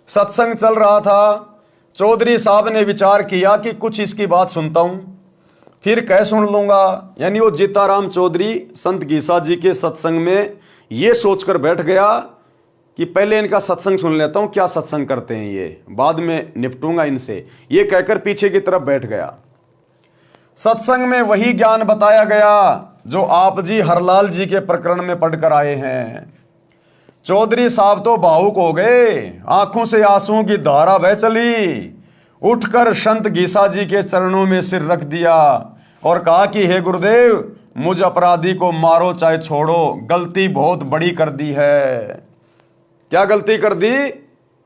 सत्संग चल रहा था। चौधरी साहब ने विचार किया कि कुछ इसकी बात सुनता हूं, फिर कह सुन लूंगा। यानी वो जीताराम चौधरी संत गीसा जी के सत्संग में ये सोचकर बैठ गया कि पहले इनका सत्संग सुन लेता हूं, क्या सत्संग करते हैं ये, बाद में निपटूंगा इनसे, ये कहकर पीछे की तरफ बैठ गया। सत्संग में वही ज्ञान बताया गया जो आप जी हरलाल जी के प्रकरण में पढ़कर आए हैं। चौधरी साहब तो भावुक हो गए, आंखों से आंसुओं की धारा बह चली। उठकर संत गीसा जी के चरणों में सिर रख दिया और कहा कि हे गुरुदेव, मुझ अपराधी को मारो चाहे छोड़ो, गलती बहुत बड़ी कर दी है। क्या गलती कर दी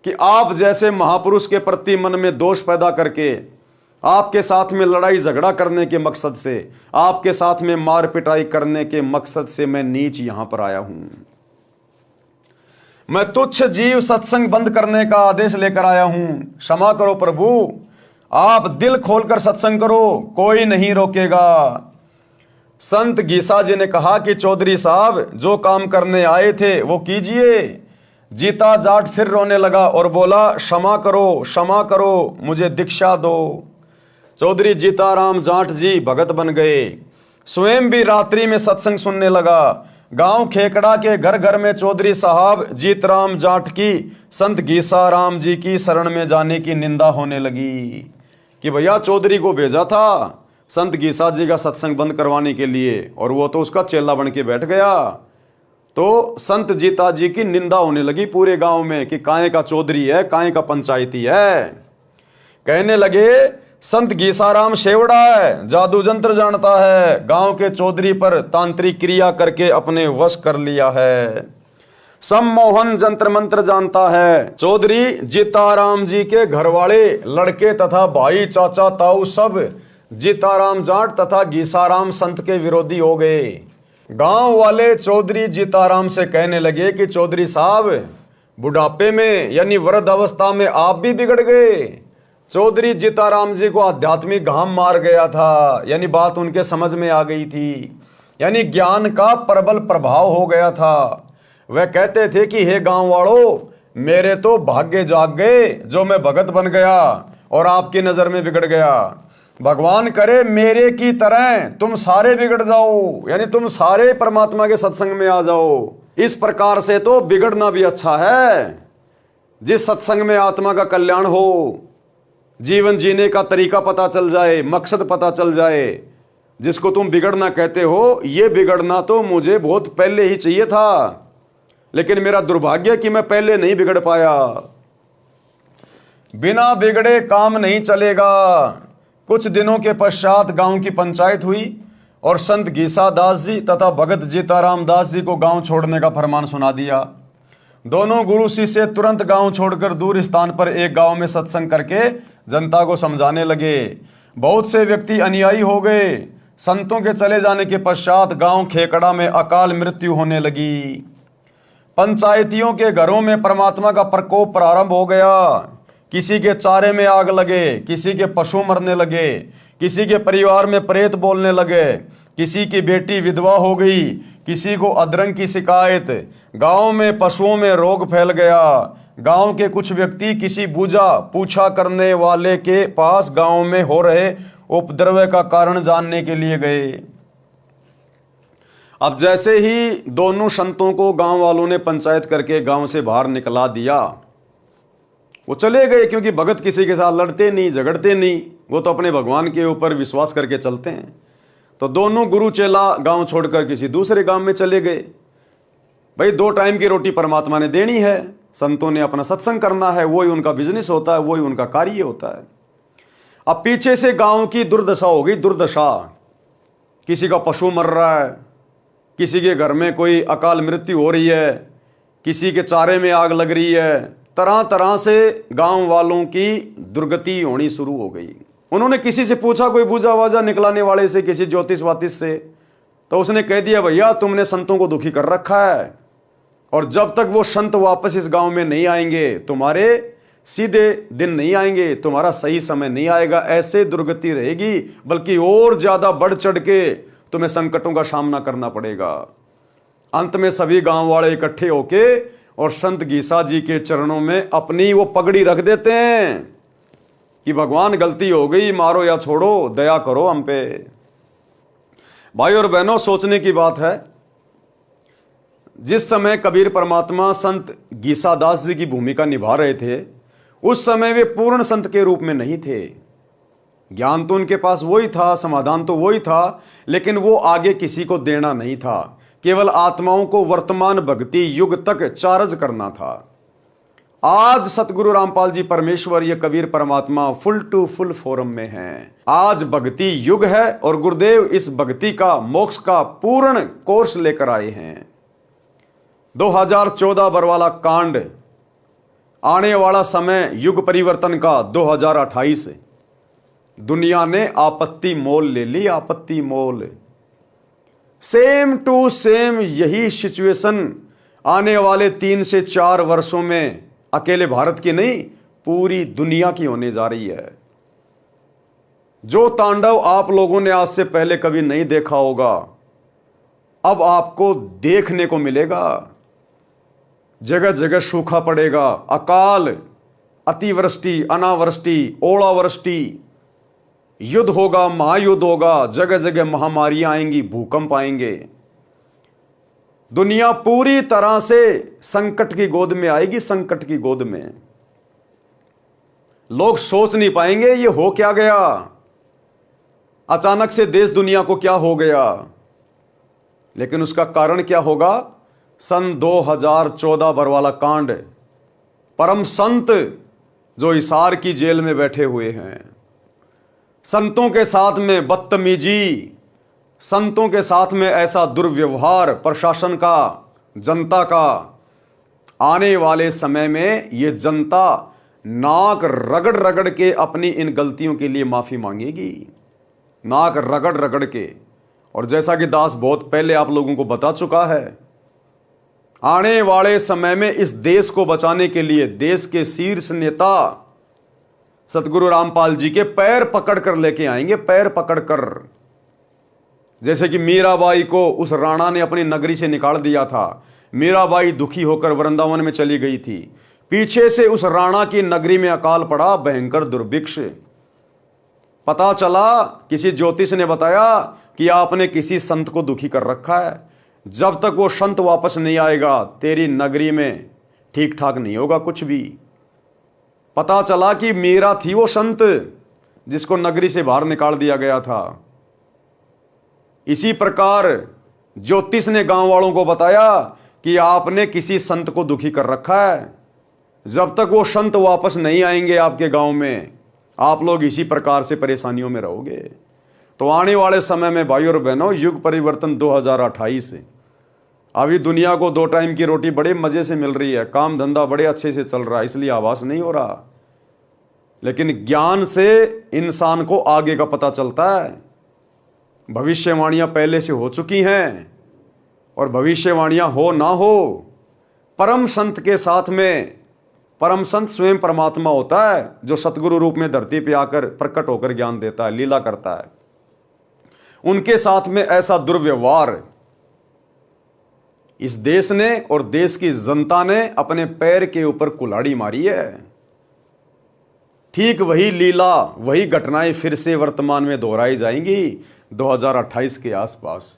कि आप जैसे महापुरुष के प्रति मन में दोष पैदा करके, आपके साथ में लड़ाई झगड़ा करने के मकसद से, आपके साथ में मार पिटाई करने के मकसद से मैं नीच यहां पर आया हूं। मैं तुच्छ जीव सत्संग बंद करने का आदेश लेकर आया हूं। क्षमा करो प्रभु, आप दिल खोलकर सत्संग करो, कोई नहीं रोकेगा। संत गीसा जी ने कहा कि चौधरी साहब, जो काम करने आए थे वो कीजिए। जीता जाट फिर रोने लगा और बोला, क्षमा करो, मुझे दीक्षा दो। चौधरी जीताराम जाट जी भगत बन गए, स्वयं भी रात्रि में सत्संग सुनने लगा। गांव खेकड़ा के घर घर में चौधरी साहब जीतराम जाट की संत गीसाराम जी की शरण में जाने की निंदा होने लगी कि भैया चौधरी को भेजा था संत गीसा जी का सत्संग बंद करवाने के लिए, और वो तो उसका चेला बन के बैठ गया। तो संत जीता जी की निंदा होने लगी पूरे गांव में कि काहे का चौधरी है, काहे का पंचायती है। कहने लगे संत गीसाराम शेवड़ा है, जादू जंत्र जानता है, गांव के चौधरी पर तांत्रिक क्रिया करके अपने वश कर लिया है, सम्मोहन जंत्र मंत्र जानता है। चौधरी जीताराम जी के घरवाले, लड़के तथा भाई, चाचा, ताऊ सब जीताराम जाट तथा गीसाराम संत के विरोधी हो गए। गांव वाले चौधरी जीताराम से कहने लगे कि चौधरी साहब, बुढ़ापे में यानी वृद्ध अवस्था में आप भी बिगड़ गए। चौधरी जीताराम जी को आध्यात्मिक घाम मार गया था, यानी बात उनके समझ में आ गई थी, यानी ज्ञान का प्रबल प्रभाव हो गया था। वह कहते थे कि हे गांव वालों, मेरे तो भाग्य जाग गए जो मैं भगत बन गया और आपकी नजर में बिगड़ गया। भगवान करे मेरे की तरह तुम सारे बिगड़ जाओ, यानी तुम सारे परमात्मा के सत्संग में आ जाओ। इस प्रकार से तो बिगड़ना भी अच्छा है। जिस सत्संग में आत्मा का कल्याण हो, जीवन जीने का तरीका पता चल जाए, मकसद पता चल जाए, जिसको तुम बिगड़ना कहते हो, ये बिगड़ना तो मुझे बहुत पहले ही चाहिए था, लेकिन मेरा दुर्भाग्य कि मैं पहले नहीं बिगड़ पाया। बिना बिगड़े काम नहीं चलेगा। कुछ दिनों के पश्चात गांव की पंचायत हुई और संत गीसा दास जी तथा भगत जीताराम दास जी को गांव छोड़ने का फरमान सुना दिया। दोनों गुरु शिष्य तुरंत गांव छोड़कर दूर स्थान पर एक गांव में सत्संग करके जनता को समझाने लगे। बहुत से व्यक्ति अनुयायी हो गए। संतों के चले जाने के पश्चात गांव खेकड़ा में अकाल मृत्यु होने लगी। पंचायतियों के घरों में परमात्मा का प्रकोप प्रारंभ हो गया। किसी के चारे में आग लगे, किसी के पशु मरने लगे, किसी के परिवार में प्रेत बोलने लगे, किसी की बेटी विधवा हो गई, किसी को अधरंग की शिकायत। गांव में पशुओं में रोग फैल गया। गांव के कुछ व्यक्ति किसी पूछा करने वाले के पास गांव में हो रहे उपद्रव का कारण जानने के लिए गए। अब जैसे ही दोनों संतों को गांव वालों ने पंचायत करके गांव से बाहर निकला दिया, वो चले गए, क्योंकि भगत किसी के साथ लड़ते नहीं, झगड़ते नहीं, वो तो अपने भगवान के ऊपर विश्वास करके चलते हैं। तो दोनों गुरु चेला गांव छोड़कर किसी दूसरे गांव में चले गए। भाई 2 टाइम की रोटी परमात्मा ने देनी है, संतों ने अपना सत्संग करना है, वही उनका बिजनेस होता है, वही उनका कार्य होता है। अब पीछे से गांव की दुर्दशा हो गई, दुर्दशा। किसी का पशु मर रहा है, किसी के घर में कोई अकाल मृत्यु हो रही है, किसी के चारे में आग लग रही है, तरह तरह से गांव वालों की दुर्गति होनी शुरू हो गई। उन्होंने किसी से पूछा, कोई बूझा वाजा निकलाने वाले से, किसी ज्योतिष वातिश से, तो उसने कह दिया, भैया तुमने संतों को दुखी कर रखा है, और जब तक वो संत वापस इस गांव में नहीं आएंगे, तुम्हारे सीधे दिन नहीं आएंगे, तुम्हारा सही समय नहीं आएगा, ऐसे दुर्गति रहेगी, बल्कि और ज्यादा बढ़ चढ़ के तुम्हें संकटों का सामना करना पड़ेगा। अंत में सभी गांव वाले इकट्ठे होके और संत गीसा जी के चरणों में अपनी वो पगड़ी रख देते हैं। कि भगवान गलती हो गई, मारो या छोड़ो, दया करो हम पे। भाई और बहनों, सोचने की बात है, जिस समय कबीर परमात्मा संत गीसादास जी की भूमिका निभा रहे थे, उस समय वे पूर्ण संत के रूप में नहीं थे। ज्ञान तो उनके पास वही था, समाधान तो वही था, लेकिन वो आगे किसी को देना नहीं था। केवल आत्माओं को वर्तमान भक्ति युग तक चार्ज करना था। आज सतगुरु रामपाल जी परमेश्वर, ये कबीर परमात्मा फुल टू फुल फॉर्म में हैं। आज भक्ति युग है और गुरुदेव इस भक्ति का, मोक्ष का पूर्ण कोर्स लेकर आए हैं। 2014 बरवाला कांड, आने वाला समय युग परिवर्तन का 2028। दुनिया ने आपत्ति मोल ले ली, आपत्ति मोल। सेम टू सेम यही सिचुएशन आने वाले 3 से 4 वर्षों में अकेले भारत की नहीं, पूरी दुनिया की होने जा रही है। जो तांडव आप लोगों ने आज से पहले कभी नहीं देखा होगा, अब आपको देखने को मिलेगा। जगह जगह सूखा पड़ेगा, अकाल, अतिवृष्टि, अनावृष्टि, ओलावृष्टि, युद्ध होगा, महायुद्ध होगा, जगह जगह महामारियां आएंगी, भूकंप आएंगे। दुनिया पूरी तरह से संकट की गोद में आएगी, संकट की गोद में। लोग सोच नहीं पाएंगे ये हो क्या गया, अचानक से देश दुनिया को क्या हो गया। लेकिन उसका कारण क्या होगा? सन 2014 बरवाला कांड। परम संत जो हिसार की जेल में बैठे हुए हैं, संतों के साथ में बदतमीजी, संतों के साथ में ऐसा दुर्व्यवहार प्रशासन का, जनता का। आने वाले समय में ये जनता नाक रगड़ रगड़ के अपनी इन गलतियों के लिए माफी मांगेगी, नाक रगड़ रगड़ के। और जैसा कि दास बहुत पहले आप लोगों को बता चुका है, आने वाले समय में इस देश को बचाने के लिए देश के शीर्ष नेता सतगुरु रामपाल जी के पैर पकड़ कर लेके आएंगे, पैर पकड़ कर। जैसे कि मीराबाई को उस राणा ने अपनी नगरी से निकाल दिया था। मीराबाई दुखी होकर वृंदावन में चली गई थी, पीछे से उस राणा की नगरी में अकाल पड़ा, भयंकर दुर्भिक्ष। पता चला, किसी ज्योतिष ने बताया कि आपने किसी संत को दुखी कर रखा है, जब तक वो संत वापस नहीं आएगा तेरी नगरी में ठीक ठाक नहीं होगा कुछ भी। पता चला कि मीरा थी वो संत जिसको नगरी से बाहर निकाल दिया गया था। इसी प्रकार ज्योतिष ने गांव वालों को बताया कि आपने किसी संत को दुखी कर रखा है, जब तक वो संत वापस नहीं आएंगे आपके गांव में आप लोग इसी प्रकार से परेशानियों में रहोगे। तो आने वाले समय में भाई और बहनों, युग परिवर्तन 2028। अभी दुनिया को 2 टाइम की रोटी बड़े मजे से मिल रही है, काम धंधा बड़े अच्छे से चल रहा है, इसलिए आवास नहीं हो रहा। लेकिन ज्ञान से इंसान को आगे का पता चलता है। भविष्यवाणियां पहले से हो चुकी हैं, और भविष्यवाणियां हो ना हो, परम संत के साथ में, परम संत स्वयं परमात्मा होता है जो सतगुरु रूप में धरती पे आकर प्रकट होकर ज्ञान देता है, लीला करता है। उनके साथ में ऐसा दुर्व्यवहार इस देश ने और देश की जनता ने अपने पैर के ऊपर कुल्हाड़ी मारी है। ठीक वही लीला, वही घटनाएं फिर से वर्तमान में दोहराई जाएंगी 2028 के आसपास।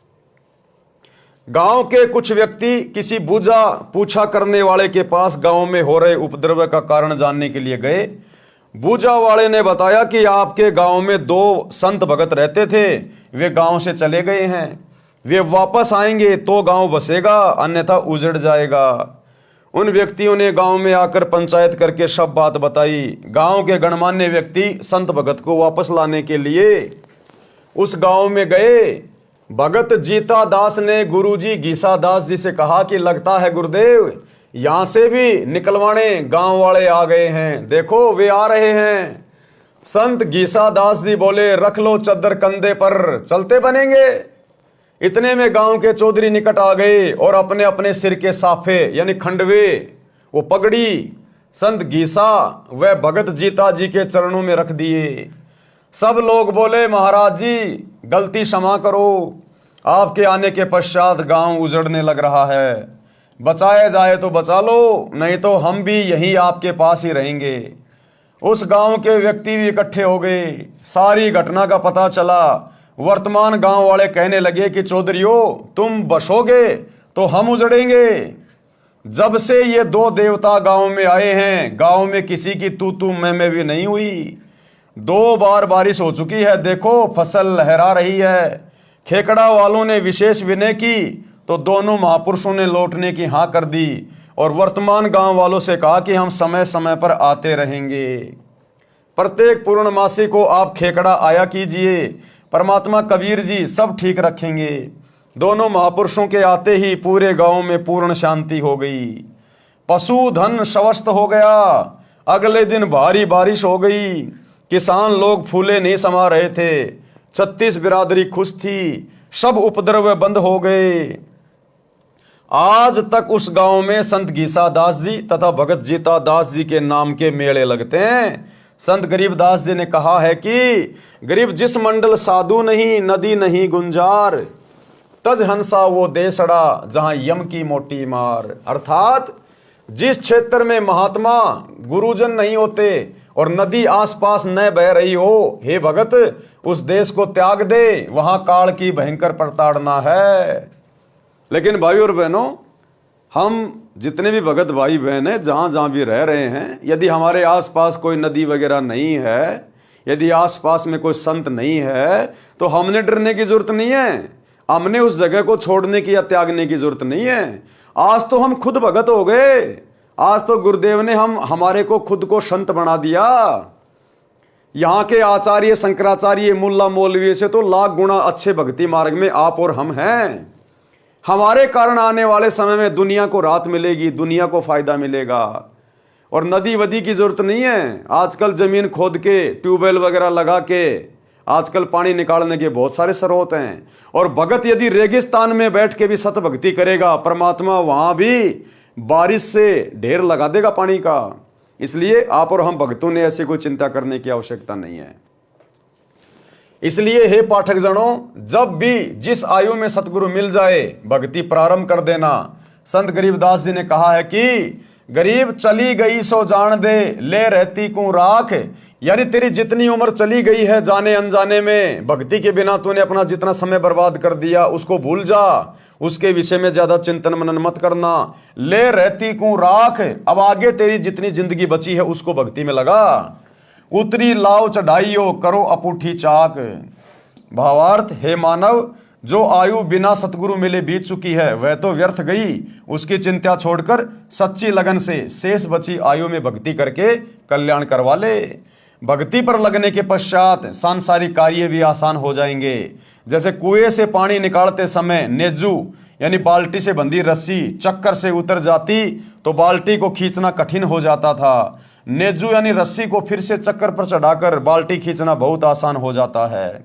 गांव के कुछ व्यक्ति किसी पूछा करने वाले के पास गांव में हो रहे उपद्रव का कारण जानने के लिए गए। बूझा वाले ने बताया कि आपके गांव में 2 संत भगत रहते थे, वे गांव से चले गए हैं, वे वापस आएंगे तो गांव बसेगा, अन्यथा उजड़ जाएगा। उन व्यक्तियों ने गांव में आकर पंचायत करके सब बात बताई। गांव के गणमान्य व्यक्ति संत भगत को वापस लाने के लिए उस गांव में गए। भगत जीता दास ने गुरुजी गीसा दास जी से कहा कि लगता है गुरुदेव यहां से भी निकलवाने गांव वाले आ गए हैं, देखो वे आ रहे हैं। संत गीसा दास जी बोले, रख लो चद्दर कंधे पर, चलते बनेंगे। इतने में गांव के चौधरी निकट आ गए और अपने अपने सिर के साफे यानी खंडवे, वो पगड़ी संत गीसा व भगत जीता जी के चरणों में रख दिए। सब लोग बोले, महाराज जी गलती क्षमा करो, आपके आने के पश्चात गांव उजड़ने लग रहा है, बचाया जाए तो बचा लो, नहीं तो हम भी यहीं आपके पास ही रहेंगे। उस गांव के व्यक्ति भी इकट्ठे हो गए। सारी घटना का पता चला। वर्तमान गांव वाले कहने लगे कि चौधरियों, तुम बसोगे तो हम उजड़ेंगे। जब से ये दो देवता गांव में आए हैं, गांव में किसी की तू तू मैं भी नहीं हुई। 2 बार बारिश हो चुकी है, देखो फसल लहरा रही है। खेकड़ा वालों ने विशेष विनय की तो दोनों महापुरुषों ने लौटने की हाँ कर दी और वर्तमान गांव वालों से कहा कि हम समय समय पर आते रहेंगे। प्रत्येक पूर्णमासी को आप खेकड़ा आया कीजिए, परमात्मा कबीर जी सब ठीक रखेंगे। दोनों महापुरुषों के आते ही पूरे गांव में पूर्ण शांति हो गई। पशु धन स्वस्थ हो गया। अगले दिन भारी बारिश हो गई। किसान लोग फूले नहीं समा रहे थे। 36 बिरादरी खुश थी। सब उपद्रव बंद हो गए। आज तक उस गांव में संत गीसा दास जी तथा भगत जीता दास जी के नाम के मेले लगते हैं। संत गरीबदास जी ने कहा है कि गरीब जिस मंडल साधु नहीं, नदी नहीं गुंजार, तज हंसा वो देसड़ा जहां यम की मोटी मार। अर्थात जिस क्षेत्र में महात्मा गुरुजन नहीं होते और नदी आसपास न बह रही हो, हे भगत उस देश को त्याग दे, वहां काल की भयंकर प्रताड़ना है। लेकिन भाई और बहनों, हम जितने भी भगत भाई बहन हैं, जहां जहां भी रह रहे हैं, यदि हमारे आसपास कोई नदी वगैरह नहीं है, यदि आसपास में कोई संत नहीं है, तो हमने डरने की जरूरत नहीं है। हमने उस जगह को छोड़ने की या त्यागने की जरूरत नहीं है। आज तो हम खुद भगत हो गए। आज तो गुरुदेव ने हमारे को खुद को संत बना दिया। यहाँ के आचार्य शंकराचार्य मुल्ला मौलवी से तो लाख गुना अच्छे भक्ति मार्ग में आप और हम हैं। हमारे कारण आने वाले समय में दुनिया को राहत मिलेगी, दुनिया को फायदा मिलेगा। और नदी वदी की जरूरत नहीं है। आजकल जमीन खोद के ट्यूबवेल वगैरह लगा के आजकल पानी निकालने के बहुत सारे स्रोत हैं। और भगत यदि रेगिस्तान में बैठ के भी सत भक्ति करेगा, परमात्मा वहां भी बारिश से ढेर लगा देगा पानी का। इसलिए आप और हम भक्तों ने ऐसी कोई चिंता करने की आवश्यकता नहीं है। इसलिए हे पाठक जनों, जब भी जिस आयु में सतगुरु मिल जाए, भक्ति प्रारंभ कर देना। संत गरीबदास जी ने कहा है कि गरीब चली गई सो जान दे, ले रहती को राख। यानी तेरी जितनी उम्र चली गई है जाने अनजाने में, भक्ति के बिना तूने अपना जितना समय बर्बाद कर दिया उसको भूल जा। उसके विषय में ज्यादा चिंतन मनन मत करना। ले रहती को राख। अब आगे तेरी जितनी जिंदगी बची है उसको भक्ति में लगा। उतरी लाओ चढ़ाइयो, करो अपूठी चाक। भावार्थ, हे मानव, जो आयु बिना सतगुरु मिले बीत चुकी है वह तो व्यर्थ गई। उसकी चिंता छोड़कर सच्ची लगन से शेष बची आयु में भक्ति करके कल्याण करवा ले। भक्ति पर लगने के पश्चात सांसारिक कार्य भी आसान हो जाएंगे। जैसे कुएं से पानी निकालते समय नेजू यानी बाल्टी से बंधी रस्सी चक्कर से उतर जाती तो बाल्टी को खींचना कठिन हो जाता था। नेजू यानी रस्सी को फिर से चक्कर पर चढ़ाकर बाल्टी खींचना बहुत आसान हो जाता है।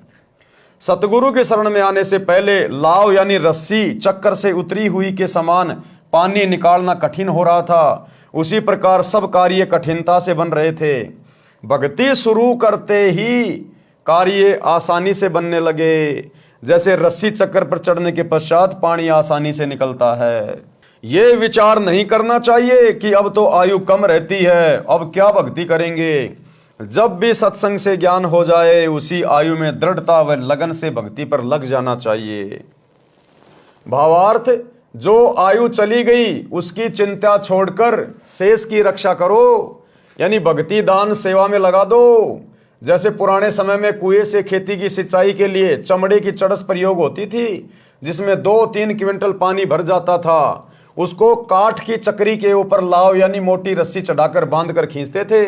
सतगुरु के शरण में आने से पहले लाव यानी रस्सी चक्कर से उतरी हुई के समान पानी निकालना कठिन हो रहा था। उसी प्रकार सब कार्य कठिनता से बन रहे थे। भक्ति शुरू करते ही कार्य आसानी से बनने लगे। जैसे रस्सी चक्कर पर चढ़ने के पश्चात पानी आसानी से निकलता है। ये विचार नहीं करना चाहिए कि अब तो आयु कम रहती है, अब क्या भक्ति करेंगे। जब भी सत्संग से ज्ञान हो जाए उसी आयु में दृढ़ता व लगन से भक्ति पर लग जाना चाहिए। भावार्थ, जो आयु चली गई उसकी चिंता छोड़कर शेष की रक्षा करो, यानी भक्ति दान सेवा में लगा दो। जैसे पुराने समय में कुएं से खेती की सिंचाई के लिए चमड़े की चड़स प्रयोग होती थी, जिसमें 2-3 क्विंटल पानी भर जाता था। उसको काठ की चक्री के ऊपर लाव यानी मोटी रस्सी चढ़ाकर बांधकर खींचते थे।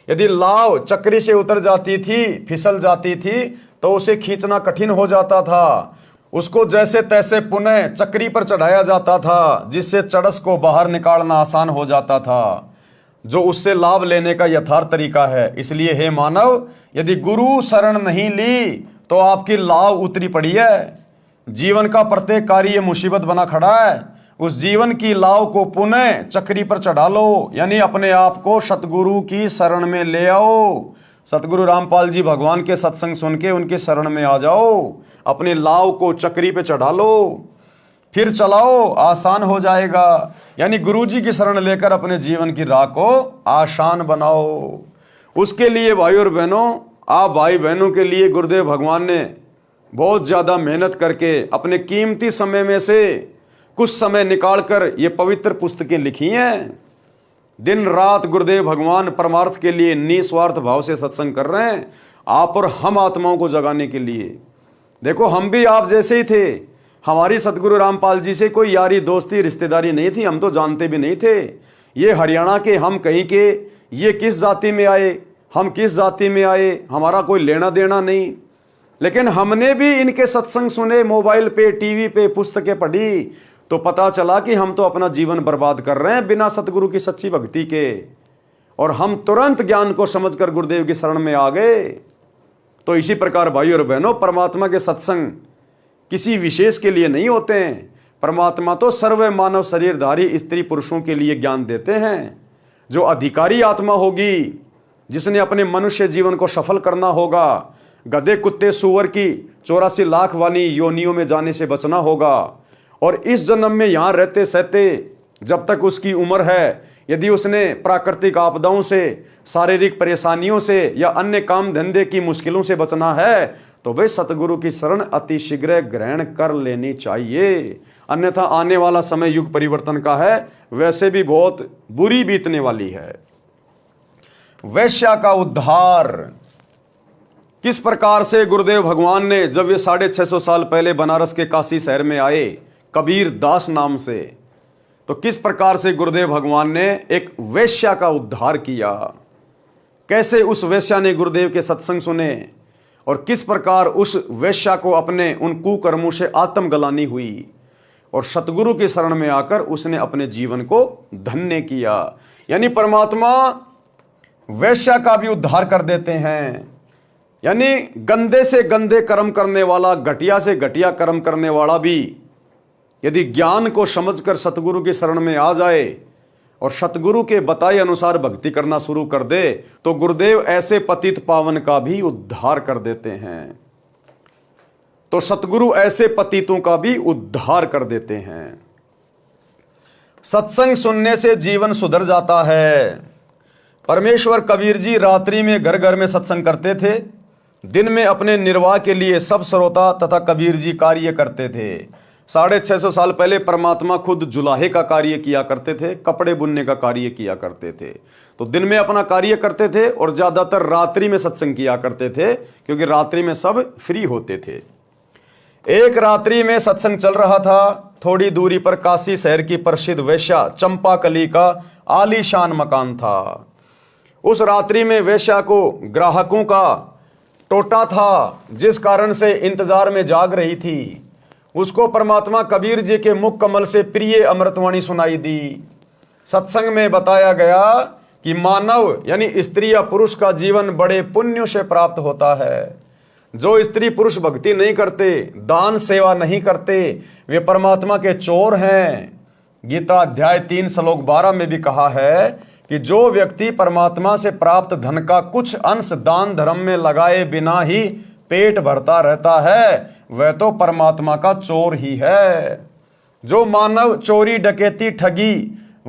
यदि लाव चक्री से उतर जाती थी, फिसल जाती थी, तो उसे खींचना कठिन हो जाता था। उसको जैसे तैसे पुनः चक्री पर चढ़ाया जाता था, जिससे चड़स को बाहर निकालना आसान हो जाता था, जो उससे लाभ लेने का यथार्थ तरीका है। इसलिए हे मानव, यदि गुरु शरण नहीं ली तो आपकी लाव उतरी पड़ी है। जीवन का प्रत्येक कार्य मुसीबत बना खड़ा है। उस जीवन की लाव को पुनः चक्री पर चढ़ा लो, यानी अपने आप को सतगुरु की शरण में ले आओ। सतगुरु रामपाल जी भगवान के सत्संग सुन के उनके शरण में आ जाओ। अपने लाव को चक्री पे चढ़ा लो, फिर चलाओ, आसान हो जाएगा। यानी गुरु जी की शरण लेकर अपने जीवन की राह को आसान बनाओ। उसके लिए भाई और बहनों, आप भाई बहनों के लिए गुरुदेव भगवान ने बहुत ज़्यादा मेहनत करके अपने कीमती समय में से कुछ समय निकालकर ये पवित्र पुस्तकें लिखी हैं। दिन रात गुरुदेव भगवान परमार्थ के लिए निस्वार्थ भाव से सत्संग कर रहे हैं, आप और हम आत्माओं को जगाने के लिए। देखो, हम भी आप जैसे ही थे। हमारी सतगुरु रामपाल जी से कोई यारी दोस्ती रिश्तेदारी नहीं थी, हम तो जानते भी नहीं थे। ये हरियाणा के, हम कहीं के, ये किस जाति में आए, हम किस जाति में आए, हमारा कोई लेना देना नहीं। लेकिन हमने भी इनके सत्संग सुने, मोबाइल पे, टीवी पे, पुस्तकें पढ़ी, तो पता चला कि हम तो अपना जीवन बर्बाद कर रहे हैं बिना सतगुरु की सच्ची भक्ति के। और हम तुरंत ज्ञान को समझकर गुरुदेव की शरण में आ गए। तो इसी प्रकार भाई और बहनों, परमात्मा के सत्संग किसी विशेष के लिए नहीं होते हैं। परमात्मा तो सर्व मानव शरीरधारी स्त्री पुरुषों के लिए ज्ञान देते हैं। जो अधिकारी आत्मा होगी, जिसने अपने मनुष्य जीवन को सफल करना होगा, गधे कुत्ते सूअर की 84 लाख वाली योनियों में जाने से बचना होगा। और इस जन्म में यहाँ रहते सहते जब तक उसकी उम्र है, यदि उसने प्राकृतिक आपदाओं से, शारीरिक परेशानियों से या अन्य काम धंधे की मुश्किलों से बचना है, तो भाई सतगुरु की शरण अति शीघ्र ग्रहण कर लेनी चाहिए। अन्यथा आने वाला समय युग परिवर्तन का है, वैसे भी बहुत बुरी बीतने वाली है। वैश्या का उद्धार किस प्रकार से गुरुदेव भगवान ने, जब वे 650 साल पहले बनारस के काशी शहर में आए कबीर दास नाम से, तो किस प्रकार से गुरुदेव भगवान ने एक वैश्या का उद्धार किया। कैसे उस वैश्या ने गुरुदेव के सत्संग सुने और किस प्रकार उस वैश्या को अपने उन कुकर्मों से आत्मग्लानि हुई और सतगुरु की शरण में आकर उसने अपने जीवन को धन्य किया। यानी परमात्मा वैश्या का भी उद्धार कर देते हैं। यानी गंदे से गंदे कर्म करने वाला, घटिया से घटिया कर्म करने वाला भी यदि ज्ञान को समझकर सतगुरु की शरण में आ जाए और सतगुरु के बताए अनुसार भक्ति करना शुरू कर दे, तो गुरुदेव ऐसे पतित पावन का भी उद्धार कर देते हैं। तो सतगुरु ऐसे पतितों का भी उद्धार कर देते हैं। सत्संग सुनने से जीवन सुधर जाता है। परमेश्वर कबीर जी रात्रि में घर घर में सत्संग करते थे, दिन में अपने निर्वाह के लिए सब श्रोता तथा कबीर जी कार्य करते थे। 650 साल पहले परमात्मा खुद जुलाहे का कार्य किया करते थे, कपड़े बुनने का कार्य किया करते थे। तो दिन में अपना कार्य करते थे और ज्यादातर रात्रि में सत्संग किया करते थे, क्योंकि रात्रि में सब फ्री होते थे। एक रात्रि में सत्संग चल रहा था। थोड़ी दूरी पर काशी शहर की प्रसिद्ध वेश्या चंपाकली का आलीशान मकान था। उस रात्रि में वेश्या को ग्राहकों का टोटा था, जिस कारण से इंतजार में जाग रही थी। उसको परमात्मा कबीर जी के मुख कमल से प्रिय अमृतवाणी सुनाई दी। सत्संग में बताया गया कि मानव यानी स्त्री या पुरुष का जीवन बड़े पुण्यों से प्राप्त होता है। जो स्त्री पुरुष भक्ति नहीं करते, दान सेवा नहीं करते, वे परमात्मा के चोर हैं। गीता अध्याय 3 श्लोक 12 में भी कहा है कि जो व्यक्ति परमात्मा से प्राप्त धन का कुछ अंश दान धर्म में लगाए बिना ही पेट भरता रहता है, वह तो परमात्मा का चोर ही है। जो मानव चोरी, डकैती, ठगी,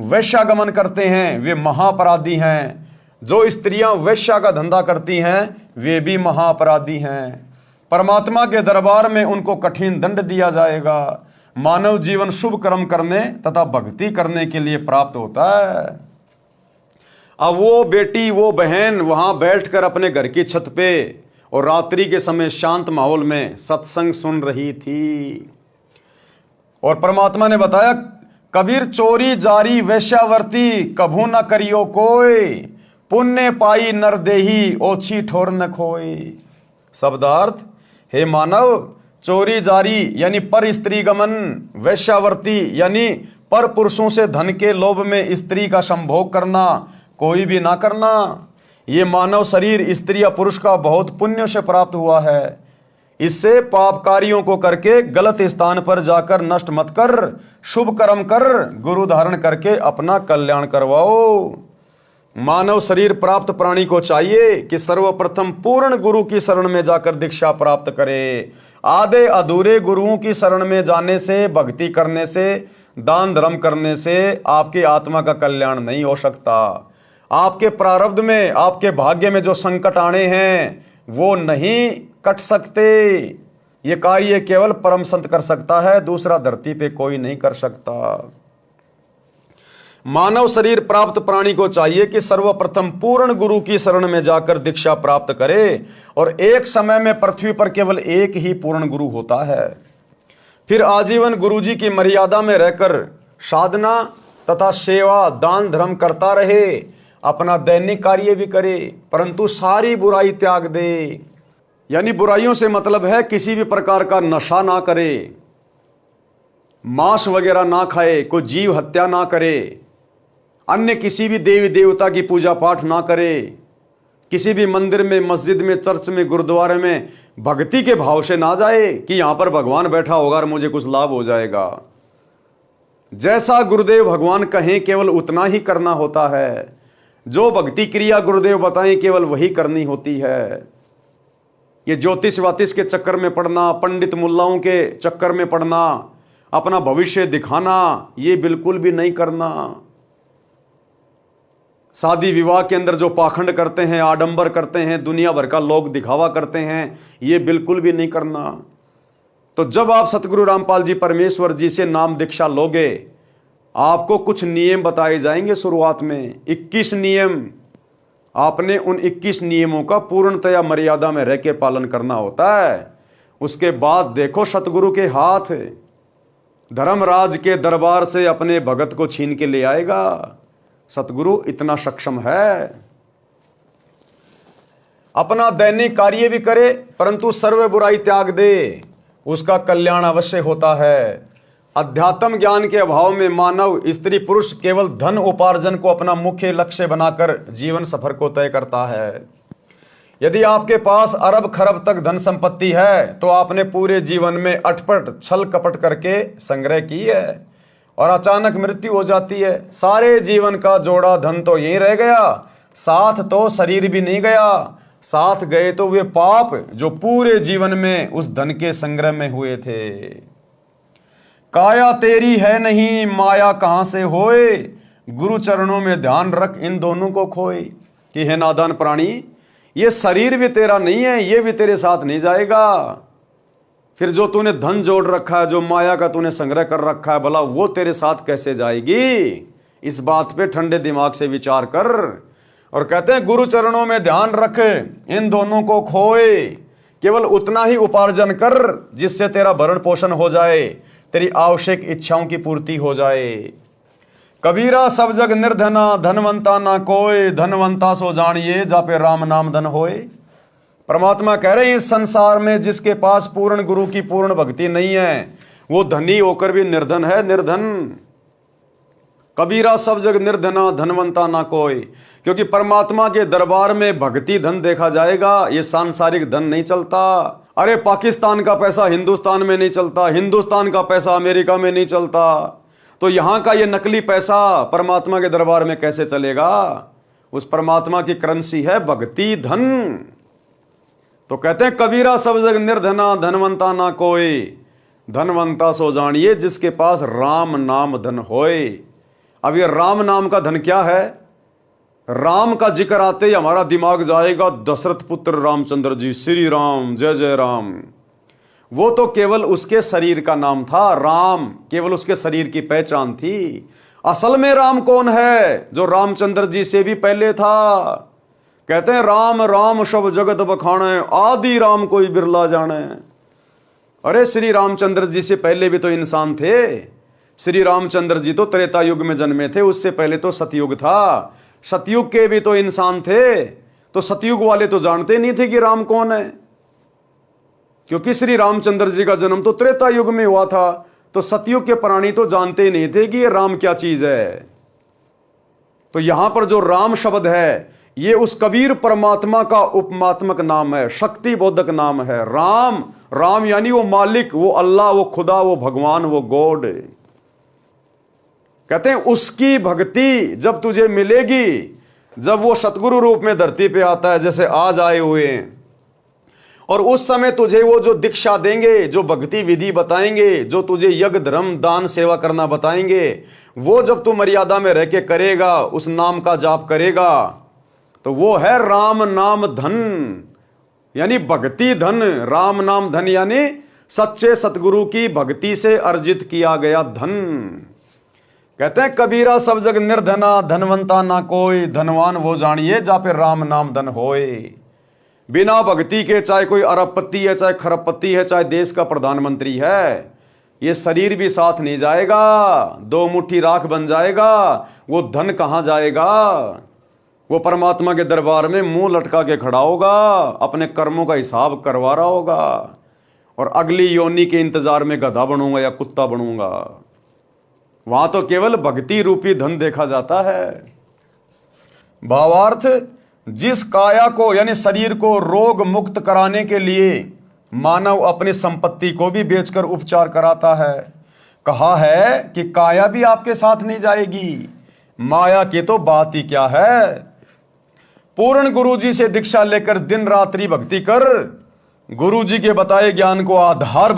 वैश्यागमन करते हैं, वे महापराधी हैं। जो स्त्रियां वैश्या का धंधा करती हैं, वे भी महापराधी हैं। परमात्मा के दरबार में उनको कठिन दंड दिया जाएगा। मानव जीवन शुभ कर्म करने तथा भक्ति करने के लिए प्राप्त होता है। अब वो बेटी, वो बहन वहां बैठकर अपने घर की छत पे और रात्रि के समय शांत माहौल में सत्संग सुन रही थी। और परमात्मा ने बताया, कबीर चोरी जारी वैश्यावर्ती कभू न करियो कोई, पुण्य पाई नर देही ओछी ठोर न खोई। शब्दार्थ, हे मानव, चोरी जारी यानी पर स्त्री गमन, वैश्यावर्ती यानी पर पुरुषों से धन के लोभ में स्त्री का संभोग करना कोई भी ना करना। ये मानव शरीर स्त्री या पुरुष का बहुत पुण्य से प्राप्त हुआ है। इससे पाप कार्यों को करके गलत स्थान पर जाकर नष्ट मत कर, शुभ कर्म कर, गुरु धारण करके अपना कल्याण करवाओ। मानव शरीर प्राप्त प्राणी को चाहिए कि सर्वप्रथम पूर्ण गुरु की शरण में जाकर दीक्षा प्राप्त करे। आधे अधूरे गुरुओं की शरण में जाने से, भक्ति करने से, दान धर्म करने से आपकी आत्मा का कल्याण नहीं हो सकता। आपके प्रारब्ध में, आपके भाग्य में जो संकट आने हैं वो नहीं कट सकते। ये कार्य केवल परम संत कर सकता है, दूसरा धरती पे कोई नहीं कर सकता। मानव शरीर प्राप्त प्राणी को चाहिए कि सर्वप्रथम पूर्ण गुरु की शरण में जाकर दीक्षा प्राप्त करे, और एक समय में पृथ्वी पर केवल एक ही पूर्ण गुरु होता है। फिर आजीवन गुरुजी की मर्यादा में रहकर साधना तथा सेवा दान धर्म करता रहे, अपना दैनिक कार्य भी करे, परंतु सारी बुराई त्याग दे। यानी बुराइयों से मतलब है किसी भी प्रकार का नशा ना करे, मांस वगैरह ना खाए, कोई जीव हत्या ना करे, अन्य किसी भी देवी देवता की पूजा पाठ ना करे, किसी भी मंदिर में, मस्जिद में, चर्च में, गुरुद्वारे में भक्ति के भाव से ना जाए कि यहां पर भगवान बैठा होगा और मुझे कुछ लाभ हो जाएगा। जैसा गुरुदेव भगवान कहें केवल उतना ही करना होता है। जो भक्ति क्रिया गुरुदेव बताएं केवल वही करनी होती है। ये ज्योतिष वातिष के चक्कर में पड़ना, पंडित मुल्लाओं के चक्कर में पड़ना, अपना भविष्य दिखाना, ये बिल्कुल भी नहीं करना। शादी विवाह के अंदर जो पाखंड करते हैं, आडंबर करते हैं, दुनिया भर का लोग दिखावा करते हैं, ये बिल्कुल भी नहीं करना। तो जब आप सतगुरु रामपाल जी परमेश्वर जी से नाम दीक्षा लोगे, आपको कुछ नियम बताए जाएंगे। शुरुआत में 21 नियम, आपने उन 21 नियमों का पूर्णतया मर्यादा में रह के पालन करना होता है। उसके बाद देखो सतगुरु के हाथ धर्मराज के दरबार से अपने भगत को छीन के ले आएगा। सतगुरु इतना सक्षम है। अपना दैनिक कार्य भी करे परंतु सर्व बुराई त्याग दे, उसका कल्याण अवश्य होता है। अध्यात्म ज्ञान के अभाव में मानव, स्त्री पुरुष केवल धन उपार्जन को अपना मुख्य लक्ष्य बनाकर जीवन सफर को तय करता है। यदि आपके पास अरब खरब तक धन संपत्ति है तो आपने पूरे जीवन में अटपट छल कपट करके संग्रह की है और अचानक मृत्यु हो जाती है। सारे जीवन का जोड़ा धन तो यहीं रह गया, साथ तो शरीर भी नहीं गया, साथ गए तो वे पाप जो पूरे जीवन में उस धन के संग्रह में हुए थे। काया तेरी है नहीं, माया कहां से होए, गुरु चरणों में ध्यान रख इन दोनों को खोए। कि है नादान प्राणी, ये शरीर भी तेरा नहीं है, ये भी तेरे साथ नहीं जाएगा। फिर जो तूने धन जोड़ रखा है, जो माया का तूने संग्रह कर रखा है, भला वो तेरे साथ कैसे जाएगी? इस बात पे ठंडे दिमाग से विचार कर। और कहते हैं गुरु चरणों में ध्यान रख इन दोनों को खोए, केवल उतना ही उपार्जन कर जिससे तेरा भरण पोषण हो जाए, तेरी आवश्यक इच्छाओं की पूर्ति हो जाए। कबीरा सब जग निर्धना, धनवंता ना कोई, धनवंता सो जानिए जा पे राम नाम धन होए। परमात्मा कह रहे हैं इस संसार में जिसके पास पूर्ण गुरु की पूर्ण भक्ति नहीं है, वो धनी होकर भी निर्धन है, निर्धन। कबीरा सब जग निर्धना, धनवंता ना कोई। क्योंकि परमात्मा के दरबार में भक्ति धन देखा जाएगा, ये सांसारिक धन नहीं चलता। अरे पाकिस्तान का पैसा हिंदुस्तान में नहीं चलता, हिंदुस्तान का पैसा अमेरिका में नहीं चलता, तो यहां का ये नकली पैसा परमात्मा के दरबार में कैसे चलेगा? उस परमात्मा की करेंसी है भक्ति धन। तो कहते हैं कबीरा सब जग निर्धना, धनवंता ना कोई, धनवंता सो जानिए जिसके पास राम नाम धन होए। अब ये राम नाम का धन क्या है? राम का जिक्र आते ही हमारा दिमाग जाएगा दशरथ पुत्र रामचंद्र जी, श्री राम, जय जय राम। वो तो केवल उसके शरीर का नाम था, राम केवल उसके शरीर की पहचान थी। असल में राम कौन है? जो रामचंद्र जी से भी पहले था। कहते हैं राम राम सब जगत बखाने, आदि राम कोई बिरला जाने। अरे श्री रामचंद्र जी से पहले भी तो इंसान थे। श्री रामचंद्र जी तो त्रेता युग में जन्मे थे, उससे पहले तो सतयुग था। सतयुग के भी तो इंसान थे, तो सतयुग वाले तो जानते नहीं थे कि राम कौन है, क्योंकि श्री रामचंद्र जी का जन्म तो त्रेता युग में हुआ था। तो सतयुग के प्राणी तो जानते नहीं थे कि ये राम क्या चीज है। तो यहां पर जो राम शब्द है ये उस कबीर परमात्मा का उपमात्मक नाम है, शक्ति बोधक नाम है। राम, राम यानी वो मालिक, वो अल्लाह, वो खुदा, वो भगवान, वो गॉड। कहते हैं उसकी भक्ति जब तुझे मिलेगी, जब वो सतगुरु रूप में धरती पे आता है जैसे आज आए हुए हैं, और उस समय तुझे वो जो दीक्षा देंगे, जो भक्ति विधि बताएंगे, जो तुझे यज्ञ धर्म दान सेवा करना बताएंगे, वो जब तू मर्यादा में रह के करेगा, उस नाम का जाप करेगा, तो वो है राम नाम धन, यानी भक्ति धन। राम नाम धन यानी सच्चे सतगुरु की भक्ति से अर्जित किया गया धन। कहते हैं कबीरा सब जग निर्धना, धनवंता ना कोई, धनवान वो जानिए जा पे राम नाम धन होए। बिना भक्ति के चाहे कोई अरबपति है, चाहे खरबपति है, चाहे देश का प्रधानमंत्री है, ये शरीर भी साथ नहीं जाएगा, दो मुट्ठी राख बन जाएगा, वो धन कहां जाएगा। वो परमात्मा के दरबार में मुंह लटका के खड़ा होगा, अपने कर्मों का हिसाब करवा रहा होगा, और अगली योनि के इंतजार में गधा बनूंगा या कुत्ता बनूंगा। वहां तो केवल भक्ति रूपी धन देखा जाता है। भावार्थ, जिस काया को यानी शरीर को रोग मुक्त कराने के लिए मानव अपनी संपत्ति को भी बेचकर उपचार कराता है, कहा है कि काया भी आपके साथ नहीं जाएगी, माया की तो बात ही क्या है। पूर्ण गुरुजी से दीक्षा लेकर दिन रात्रि भक्ति कर, गुरुजी के बताए ज्ञान को आधार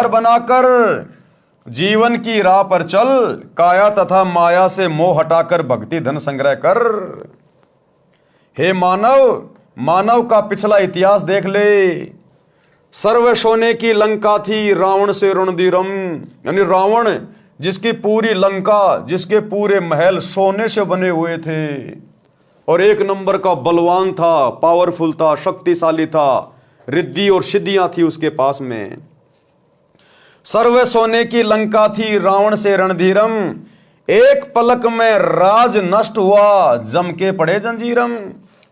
बनाकर जीवन की राह पर चल, काया तथा माया से मोह हटाकर भक्ति धन संग्रह कर। हे मानव का पिछला इतिहास देख ले। सर्व सोने की लंका थी, रावण से रणधीरम, यानी रावण जिसकी पूरी लंका, जिसके पूरे महल सोने से बने हुए थे, और एक नंबर का बलवान था, पावरफुल था, शक्तिशाली था, रिद्धि और सिद्धियां थी उसके पास में। सर्व सोने की लंका थी, रावण से रणधीरम, एक पलक में राज नष्ट हुआ, जम के पड़े जंजीरम।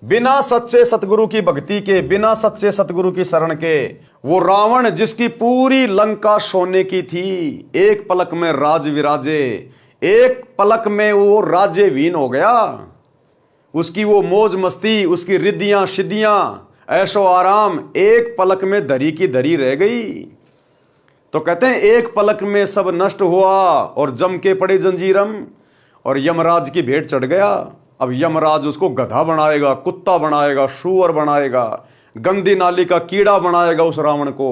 बिना सच्चे सतगुरु की भक्ति के, बिना सच्चे सतगुरु की शरण के, वो रावण जिसकी पूरी लंका सोने की थी, एक पलक में राज विराजे, एक पलक में वो राज्यहीन हो गया। उसकी वो मौज मस्ती, उसकी रिद्धियां सिद्धियां, ऐशो आराम एक पलक में धरी की धरी रह गई। तो कहते हैं एक पलक में सब नष्ट हुआ और जम के पड़े जंजीरम, और यमराज की भेंट चढ़ गया। अब यमराज उसको गधा बनाएगा, कुत्ता बनाएगा, सूअर बनाएगा, गंदी नाली का कीड़ा बनाएगा उस रावण को,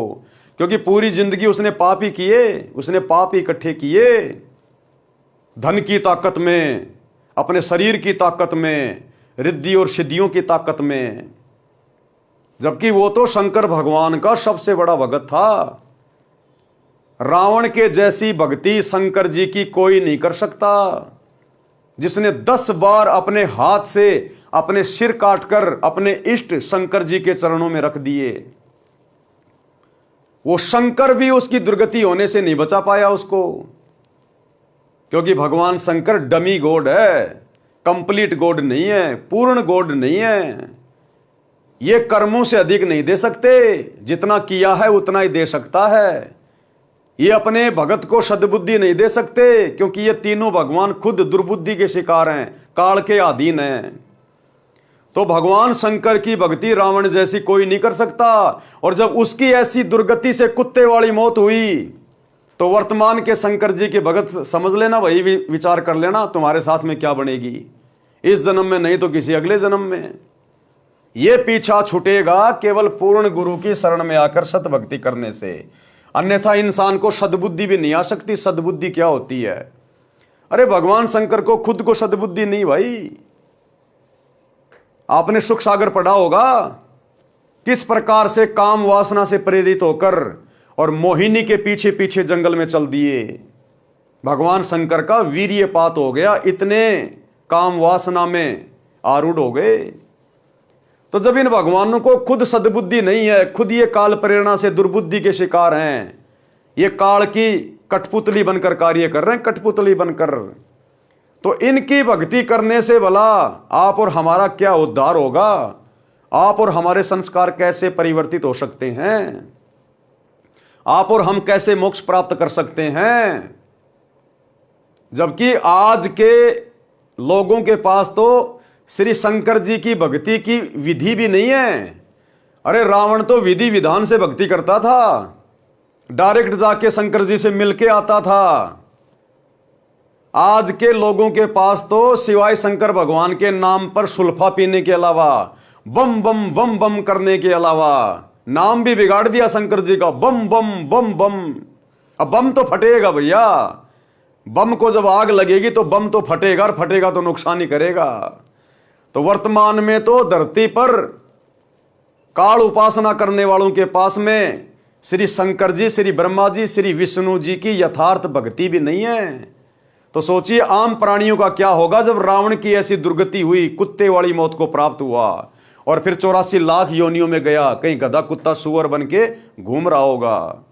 क्योंकि पूरी जिंदगी उसने पाप ही किए, उसने पाप ही इकट्ठे किए, धन की ताकत में, अपने शरीर की ताकत में, रिद्धि और सिद्धियों की ताकत में, जबकि वो तो शंकर भगवान का सबसे बड़ा भगत था। रावण के जैसी भक्ति शंकर जी की कोई नहीं कर सकता, जिसने 10 बार अपने हाथ से अपने सिर काटकर अपने इष्ट शंकर जी के चरणों में रख दिए। वो शंकर भी उसकी दुर्गति होने से नहीं बचा पाया उसको, क्योंकि भगवान शंकर डमी गॉड है, कंप्लीट गॉड नहीं है, पूर्ण गॉड नहीं है। ये कर्मों से अधिक नहीं दे सकते, जितना किया है उतना ही दे सकता है। ये अपने भगत को सद्बुद्धि नहीं दे सकते, क्योंकि ये तीनों भगवान खुद दुर्बुद्धि के शिकार हैं, काल के अधीन हैं। तो भगवान शंकर की भक्ति रावण जैसी कोई नहीं कर सकता। और जब उसकी ऐसी दुर्गति से कुत्ते वाली मौत हुई, तो वर्तमान के शंकर जी के भगत समझ लेना, वही विचार कर लेना तुम्हारे साथ में क्या बनेगी, इस जन्म में नहीं तो किसी अगले जन्म में। ये पीछा छूटेगा केवल पूर्ण गुरु की शरण में आकर सत भक्ति करने से, अन्यथा इंसान को सद्बुद्धि भी नहीं आ सकती। सद्बुद्धि क्या होती है? अरे भगवान शंकर को खुद को सद्बुद्धि नहीं भाई। आपने सुख सागर पढ़ा होगा, किस प्रकार से काम वासना से प्रेरित होकर और मोहिनी के पीछे पीछे जंगल में चल दिए। भगवान शंकर का वीर्यपात हो गया, इतने काम वासना में आरूढ़ हो गए। तो जब इन भगवानों को खुद सद्बुद्धि नहीं है, खुद ये काल प्रेरणा से दुर्बुद्धि के शिकार हैं, ये काल की कठपुतली बनकर कार्य कर रहे हैं, कठपुतली बनकर, तो इनकी भक्ति करने से भला आप और हमारा क्या उद्धार होगा? आप और हमारे संस्कार कैसे परिवर्तित हो सकते हैं? आप और हम कैसे मोक्ष प्राप्त कर सकते हैं? जबकि आज के लोगों के पास तो श्री शंकर जी की भक्ति की विधि भी नहीं है। अरे रावण तो विधि विधान से भक्ति करता था, डायरेक्ट जाके शंकर जी से मिलके आता था। आज के लोगों के पास तो सिवाय शंकर भगवान के नाम पर सुल्फा पीने के अलावा बम बम बम बम करने के अलावा नाम भी बिगाड़ दिया शंकर जी का, बम बम बम बम। अब बम तो फटेगा भैया, बम को जब आग लगेगी तो बम तो फटेगा, और फटेगा तो नुकसान ही करेगा। तो वर्तमान में तो धरती पर काल उपासना करने वालों के पास में श्री शंकर जी, श्री ब्रह्मा जी, श्री विष्णु जी की यथार्थ भक्ति भी नहीं है। तो सोचिए आम प्राणियों का क्या होगा जब रावण की ऐसी दुर्गति हुई, कुत्ते वाली मौत को प्राप्त हुआ, और फिर 84 लाख योनियों में गया, कहीं गधा कुत्ता सुअर बन के घूम रहा होगा।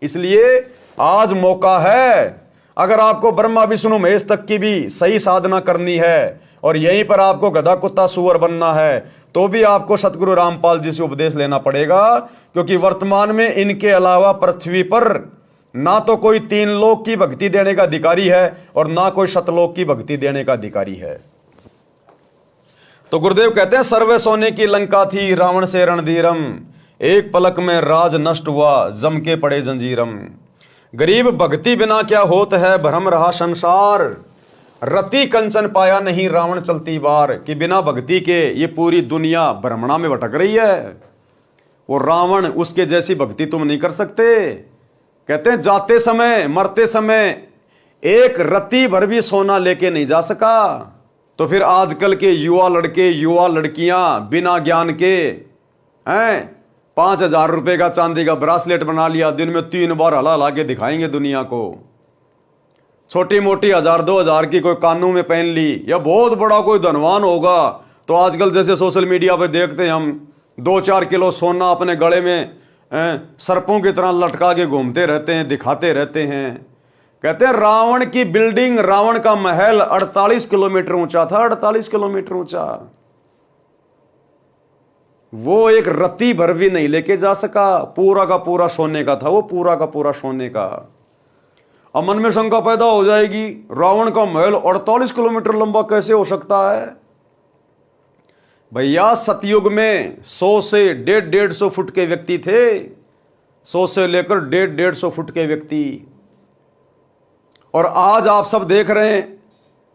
इसलिए आज मौका है, अगर आपको ब्रह्मा विष्णु महेश तक की भी सही साधना करनी है और यहीं पर आपको गधा कुत्ता सुअर बनना है, तो भी आपको सतगुरु रामपाल जी से उपदेश लेना पड़ेगा। क्योंकि वर्तमान में इनके अलावा पृथ्वी पर ना तो कोई 3 लोक की भक्ति देने का अधिकारी है और ना कोई शतलोक की भक्ति देने का अधिकारी है। तो गुरुदेव कहते हैं, सर्वे सोने की लंका थी रावण से रणधीरम, एक पलक में राज नष्ट हुआ जम के पड़े जंजीरम। गरीब भक्ति बिना क्या होत है, भ्रम रहा संसार, रति कंचन पाया नहीं रावण चलती बार। कि बिना भक्ति के ये पूरी दुनिया भ्रमणा में भटक रही है। वो रावण, उसके जैसी भक्ति तुम नहीं कर सकते। कहते हैं जाते समय मरते समय एक रति भर भी सोना लेके नहीं जा सका। तो फिर आजकल के युवा लड़के युवा लड़कियां बिना ज्ञान के हैं 5,000 रुपए का चांदी का ब्रासलेट बना लिया, दिन में 3 बार हला ला के दिखाएंगे दुनिया को। छोटी मोटी 1,000-2,000 की कोई कानों में पहन ली, या बहुत बड़ा कोई धनवान होगा तो आजकल जैसे सोशल मीडिया पे देखते हैं हम, 2-4 किलो सोना अपने गले में सर्पों की तरह लटका के घूमते रहते हैं, दिखाते रहते हैं। कहते हैं रावण की बिल्डिंग, रावण का महल 48 किलोमीटर ऊंचा था, 48 किलोमीटर ऊंचा। वो एक रत्ती भर भी नहीं लेके जा सका, पूरा का पूरा सोने का था, वो पूरा का पूरा सोने का। अब मन में शंका पैदा हो जाएगी, रावण का महल 48 किलोमीटर लंबा कैसे हो सकता है? भैया सतयुग में 100 से 150-150 फुट के व्यक्ति थे, 100 से लेकर 150-150 फुट के व्यक्ति। और आज आप सब देख रहे हैं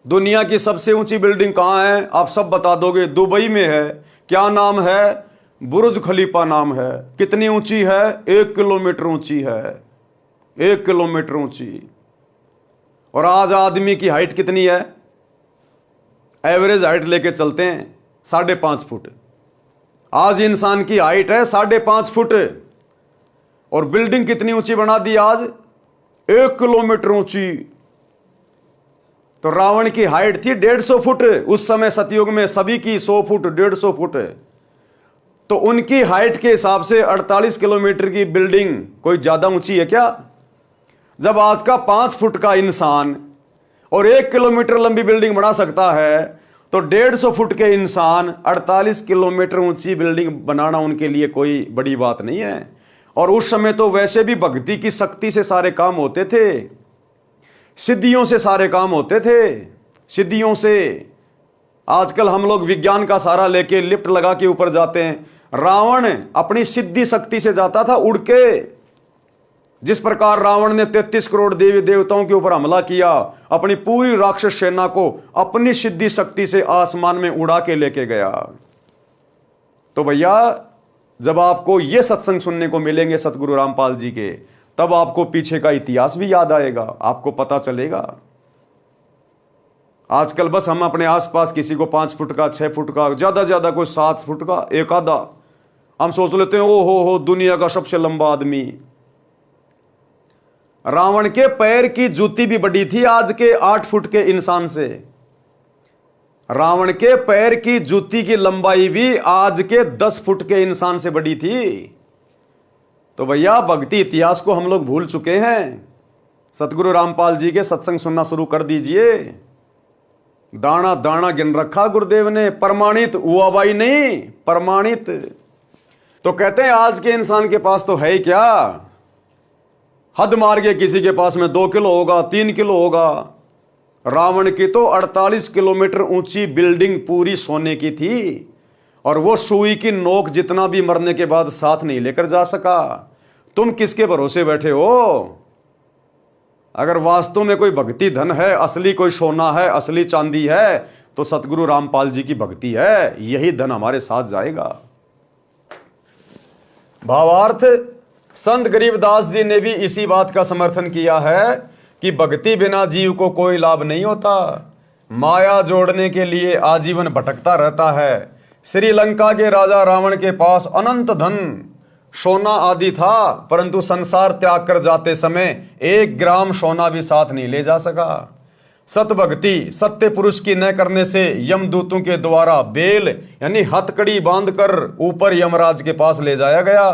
दुनिया की सबसे ऊंची बिल्डिंग कहां है? आप सब बता दोगे, दुबई में है। क्या नाम है? बुर्ज खलीफा नाम है। कितनी ऊंची है? 1 किलोमीटर ऊंची है, 1 किलोमीटर ऊंची। और आज आदमी की हाइट कितनी है? एवरेज हाइट लेके चलते हैं 5.5 फुट। आज इंसान की हाइट है 5.5 फुट, और बिल्डिंग कितनी ऊंची बना दी आज? 1 किलोमीटर ऊंची। तो रावण की हाइट थी 150 फुट उस समय सतयुग में, सभी की 100 फुट 150 फुट। तो उनकी हाइट के हिसाब से 48 किलोमीटर की बिल्डिंग कोई ज्यादा ऊंची है क्या? जब आज का 5 फुट का इंसान और 1 किलोमीटर लंबी बिल्डिंग बना सकता है, तो 150 फुट के इंसान 48 किलोमीटर ऊंची बिल्डिंग बनाना उनके लिए कोई बड़ी बात नहीं है। और उस समय तो वैसे भी भक्ति की शक्ति से सारे काम होते थे, सिद्धियों से सारे काम होते थे, सिद्धियों से। आजकल हम लोग विज्ञान का सहारा लेके लिफ्ट लगा के ऊपर जाते हैं, रावण अपनी सिद्धि शक्ति से जाता था उड़ के। जिस प्रकार रावण ने 33 करोड़ देवी देवताओं के ऊपर हमला किया, अपनी पूरी राक्षस सेना को अपनी सिद्धि शक्ति से आसमान में उड़ा के लेके गया। तो भैया जब आपको ये सत्संग सुनने को मिलेंगे सतगुरु रामपाल जी के, तब आपको पीछे का इतिहास भी याद आएगा, आपको पता चलेगा। आजकल बस हम अपने आसपास किसी को 5 फुट का, 6 फुट का, ज्यादा ज्यादा कोई 7 फुट का एक आधा, हम सोच लेते हैं ओ हो दुनिया का सबसे लंबा आदमी। रावण के पैर की जूती भी बड़ी थी आज के 8 फुट के इंसान से। रावण के पैर की जूती की लंबाई भी आज के 10 फुट के इंसान से बड़ी थी। तो भैया भक्ति इतिहास को हम लोग भूल चुके हैं। सतगुरु रामपाल जी के सत्संग सुनना शुरू कर दीजिए। दाना दाना गिन रखा गुरुदेव ने, प्रमाणित हुआ भाई नहीं, प्रमाणित। तो कहते हैं आज के इंसान के पास तो है ही क्या, हद मार के किसी के पास में 2 किलो होगा, 3 किलो होगा। रावण की तो 48 किलोमीटर ऊंची बिल्डिंग पूरी सोने की थी, और वो सुई की नोक जितना भी मरने के बाद साथ नहीं लेकर जा सका। तुम किसके भरोसे बैठे हो? अगर वास्तव में कोई भक्ति धन है, असली कोई सोना है, असली चांदी है, तो सतगुरु रामपाल जी की भक्ति है, यही धन हमारे साथ जाएगा। भावार्थ, संत गरीबदास जी ने भी इसी बात का समर्थन किया है कि भक्ति बिना जीव को कोई लाभ नहीं होता। माया जोड़ने के लिए आजीवन भटकता रहता है। श्रीलंका के राजा रावण के पास अनंत धन सोना आदि था, परंतु संसार त्याग कर जाते समय 1 ग्राम सोना भी साथ नहीं ले जा सका। सतभक्ति सत्य पुरुष की न करने से यमदूतों के द्वारा बेल यानी हथकड़ी बांधकर ऊपर यमराज के पास ले जाया गया,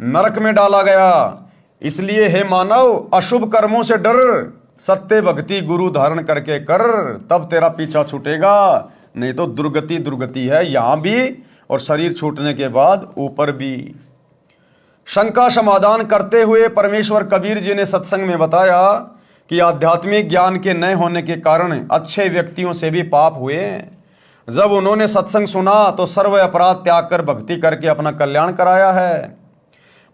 नरक में डाला गया। इसलिए हे मानव, अशुभ कर्मों से डर, सत्य भक्ति गुरु धारण करके कर, तब तेरा पीछा छूटेगा। नहीं तो दुर्गति दुर्गति है, यहां भी और शरीर छूटने के बाद ऊपर भी। शंका समाधान करते हुए परमेश्वर कबीर जी ने सत्संग में बताया कि आध्यात्मिक ज्ञान के न होने के कारण अच्छे व्यक्तियों से भी पाप हुए। जब उन्होंने सत्संग सुना तो सर्व अपराध त्याग कर भक्ति करके अपना कल्याण कराया है।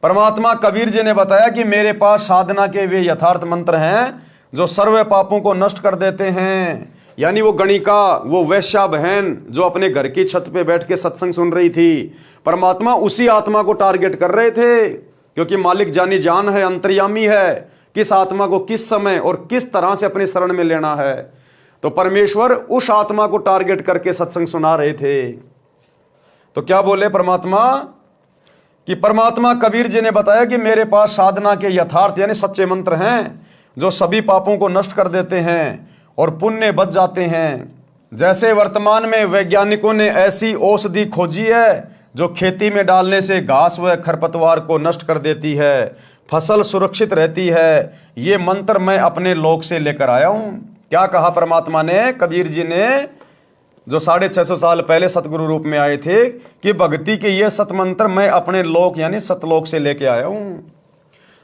परमात्मा कबीर जी ने बताया कि मेरे पास साधना के वे यथार्थ मंत्र हैं जो सर्व पापों को नष्ट कर देते हैं। यानी वो गणिका, वो वैश्या बहन जो अपने घर की छत पे बैठ के सत्संग सुन रही थी, परमात्मा उसी आत्मा को टारगेट कर रहे थे, क्योंकि मालिक जानी जान है, अंतर्यामी है, किस आत्मा को किस समय और किस तरह से अपने शरण में लेना है। तो परमेश्वर उस आत्मा को टारगेट करके सत्संग सुना रहे थे। तो क्या बोले परमात्मा कि परमात्मा कबीर जी ने बताया कि मेरे पास साधना के यथार्थ यानी सच्चे मंत्र हैं जो सभी पापों को नष्ट कर देते हैं और पुण्य बच जाते हैं। जैसे वर्तमान में वैज्ञानिकों ने ऐसी औषधि खोजी है जो खेती में डालने से घास व खरपतवार को नष्ट कर देती है, फसल सुरक्षित रहती है, ये मंत्र मैं अपने लोक से लेकर आया हूं। क्या कहा परमात्मा ने, कबीर जी ने, जो 650 साल पहले सतगुरु रूप में आए थे, कि भक्ति के ये सतमंत्र मैं अपने लोक यानी सतलोक से लेके आया हूं।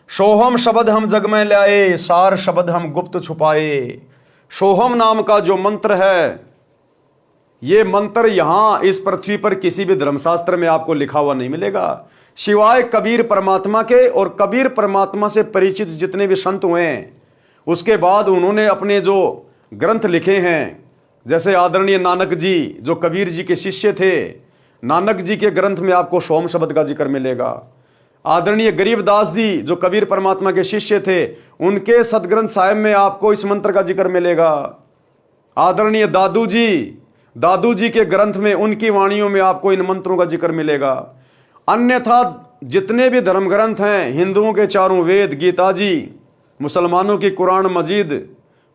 सोहम शब्द हम जग में लाए, सार शब्द हम गुप्त छुपाए। सोहम नाम का जो मंत्र है, ये मंत्र यहां इस पृथ्वी पर किसी भी धर्मशास्त्र में आपको लिखा हुआ नहीं मिलेगा, सिवाय कबीर परमात्मा के। और कबीर परमात्मा से परिचित जितने भी संत हुए हैं, उसके बाद उन्होंने अपने जो ग्रंथ लिखे हैं, जैसे आदरणीय नानक जी जो कबीर जी के शिष्य थे, नानक जी के ग्रंथ में आपको सोहम शब्द का जिक्र मिलेगा। आदरणीय गरीबदास जी जो कबीर परमात्मा के शिष्य थे, उनके सदग्रंथ साहिब में आपको इस मंत्र का जिक्र मिलेगा। आदरणीय दादू जी के ग्रंथ में, उनकी वाणियों में आपको इन मंत्रों का जिक्र मिलेगा। अन्यथा जितने भी धर्म ग्रंथ हैं, हिंदुओं के 4 वेद, गीता जी, मुसलमानों की कुरान मजीद,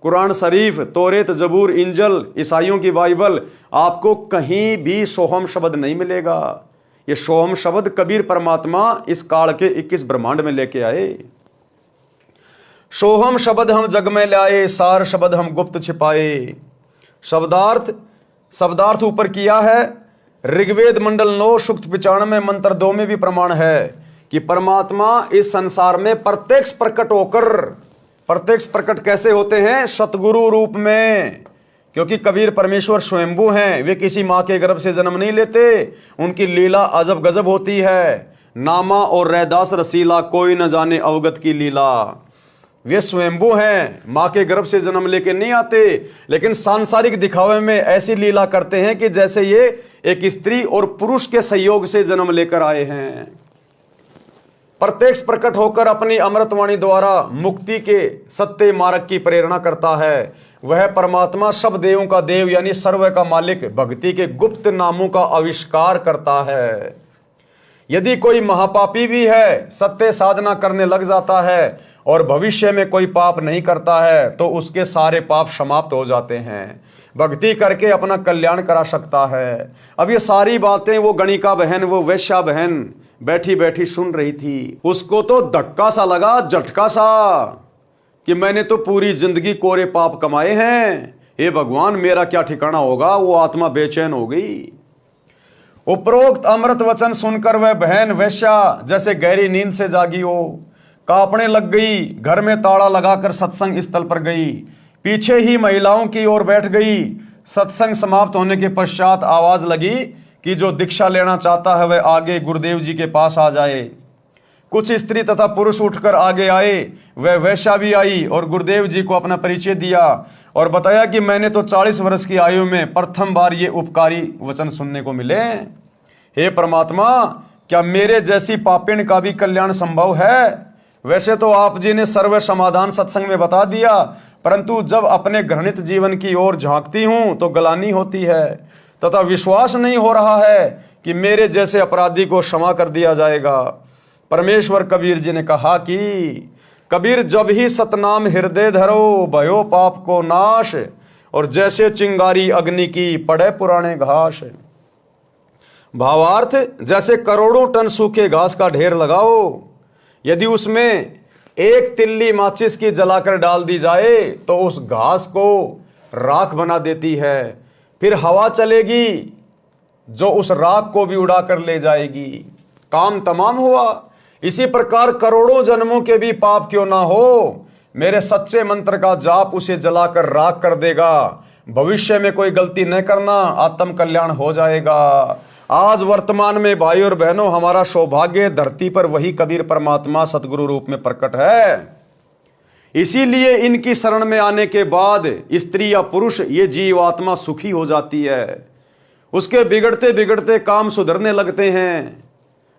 कुरान शरीफ, तौरेत, जबूर, इंजल, ईसाइयों की बाइबल, आपको कहीं भी सोहम शब्द नहीं मिलेगा। ये सोहम शब्द कबीर परमात्मा इस काल के 21 ब्रह्मांड में लेके आए। सोहम शब्द हम जग में लाए, सार शब्द हम गुप्त छिपाए। शब्दार्थ ऊपर किया है। ऋग्वेद मंडल 9 सूक्त 95 मंत्र 2 में भी प्रमाण है कि परमात्मा इस संसार में प्रत्यक्ष प्रकट होकर, प्रत्यक्ष प्रकट कैसे होते हैं? सतगुरु रूप में। क्योंकि कबीर परमेश्वर स्वयंभू हैं, वे किसी माँ के गर्भ से जन्म नहीं लेते, उनकी लीला अजब गजब होती है। नामा और रैदास रसीला, कोई न जाने अवगत की लीला। वे स्वयंभू हैं, माँ के गर्भ से जन्म लेके नहीं आते, लेकिन सांसारिक दिखावे में ऐसी लीला करते हैं कि जैसे ये एक स्त्री और पुरुष के सहयोग से जन्म लेकर आए हैं। प्रत्यक्ष प्रकट होकर अपनी अमृतवाणी द्वारा मुक्ति के सत्य मार्ग की प्रेरणा करता है। वह परमात्मा सब देवों का देव यानी सर्व का मालिक भक्ति के गुप्त नामों का आविष्कार करता है। यदि कोई महापापी भी है, सत्य साधना करने लग जाता है और भविष्य में कोई पाप नहीं करता है, तो उसके सारे पाप समाप्त हो जाते हैं। भक्ति करके अपना कल्याण करा सकता है। अब ये सारी बातें वो गणिका बहन, वो वैश्या बहन बैठी बैठी सुन रही थी। उसको तो धक्का सा लगा, झटका सा, कि मैंने तो पूरी जिंदगी कोरे पाप कमाए हैं, हे भगवान मेरा क्या ठिकाना होगा। वो आत्मा बेचैन हो गई। उपरोक्त अमृत वचन सुनकर वह बहन वैश्या जैसे गहरी नींद से जागी हो, कांपने लग गई। घर में ताला लगाकर सत्संग स्थल पर गई, पीछे ही महिलाओं की ओर बैठ गई। सत्संग समाप्त होने के पश्चात आवाज लगी कि जो दीक्षा लेना चाहता है वह आगे गुरुदेव जी के पास आ जाए। कुछ स्त्री तथा पुरुष उठकर आगे आए, वह वैश्या भी आई और गुरुदेव जी को अपना परिचय दिया और बताया कि मैंने तो 40 वर्ष की आयु में प्रथम बार ये उपकारी वचन सुनने को मिले। हे परमात्मा, क्या मेरे जैसी पापिन का भी कल्याण संभव है? वैसे तो आप जी ने सर्व समाधान सत्संग में बता दिया, परंतु जब अपने घृणित जीवन की ओर झांकती हूं तो गलानी होती है तथा विश्वास नहीं हो रहा है कि मेरे जैसे अपराधी को क्षमा कर दिया जाएगा। परमेश्वर कबीर जी ने कहा कि कबीर, जब ही सतनाम हृदय धरो, भयो पाप को नाश, और जैसे चिंगारी अग्नि की पड़े पुराने घास। भावार्थ, जैसे करोड़ों टन सूखे घास का ढेर लगाओ, यदि उसमें एक तिल्ली माचिस की जलाकर डाल दी जाए तो उस घास को राख बना देती है, फिर हवा चलेगी जो उस राख को भी उड़ा कर ले जाएगी। काम तमाम हुआ। इसी प्रकार करोड़ों जन्मों के भी पाप क्यों ना हो, मेरे सच्चे मंत्र का जाप उसे जलाकर राख कर देगा। भविष्य में कोई गलती न करना, आत्म कल्याण हो जाएगा। आज वर्तमान में भाई और बहनों, हमारा सौभाग्य धरती पर वही कबीर परमात्मा सतगुरु रूप में प्रकट है। इसीलिए इनकी शरण में आने के बाद स्त्री या पुरुष, ये जीवात्मा सुखी हो जाती है। उसके बिगड़ते बिगड़ते काम सुधरने लगते हैं।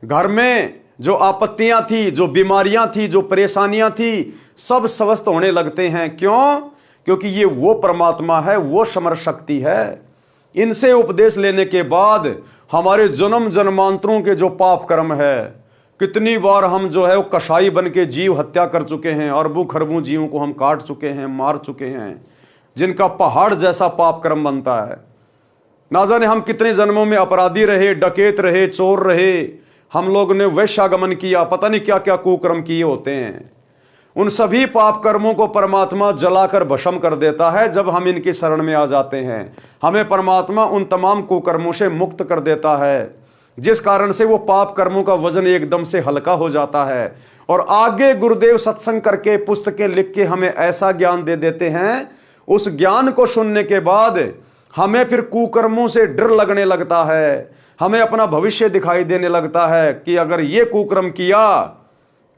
घर में जो आपत्तियां थी, जो बीमारियां थी, जो परेशानियां थी, सब स्वस्थ होने लगते हैं। क्यों? क्योंकि ये वो परमात्मा है, वो समर्थ शक्ति है। इनसे उपदेश लेने के बाद हमारे जन्म जन्मांतरों के जो पाप कर्म है, कितनी बार हम जो है वो कसाई बन के जीव हत्या कर चुके हैं, अरबों खरबों जीवों को हम काट चुके हैं, मार चुके हैं, जिनका पहाड़ जैसा पाप कर्म बनता है। ना जाने हम कितने जन्मों में अपराधी रहे, डकैत रहे, चोर रहे, हम लोग ने वैश्यागमन किया, पता नहीं क्या क्या कुकर्म किए होते हैं। उन सभी पाप कर्मों को परमात्मा जलाकर भस्म कर देता है जब हम इनकी शरण में आ जाते हैं। हमें परमात्मा उन तमाम कुकर्मों से मुक्त कर देता है, जिस कारण से वो पाप कर्मों का वजन एकदम से हल्का हो जाता है। और आगे गुरुदेव सत्संग करके, पुस्तकें लिख के हमें ऐसा ज्ञान दे देते हैं, उस ज्ञान को सुनने के बाद हमें फिर कुकर्मों से डर लगने लगता है। हमें अपना भविष्य दिखाई देने लगता है कि अगर ये कुकर्म किया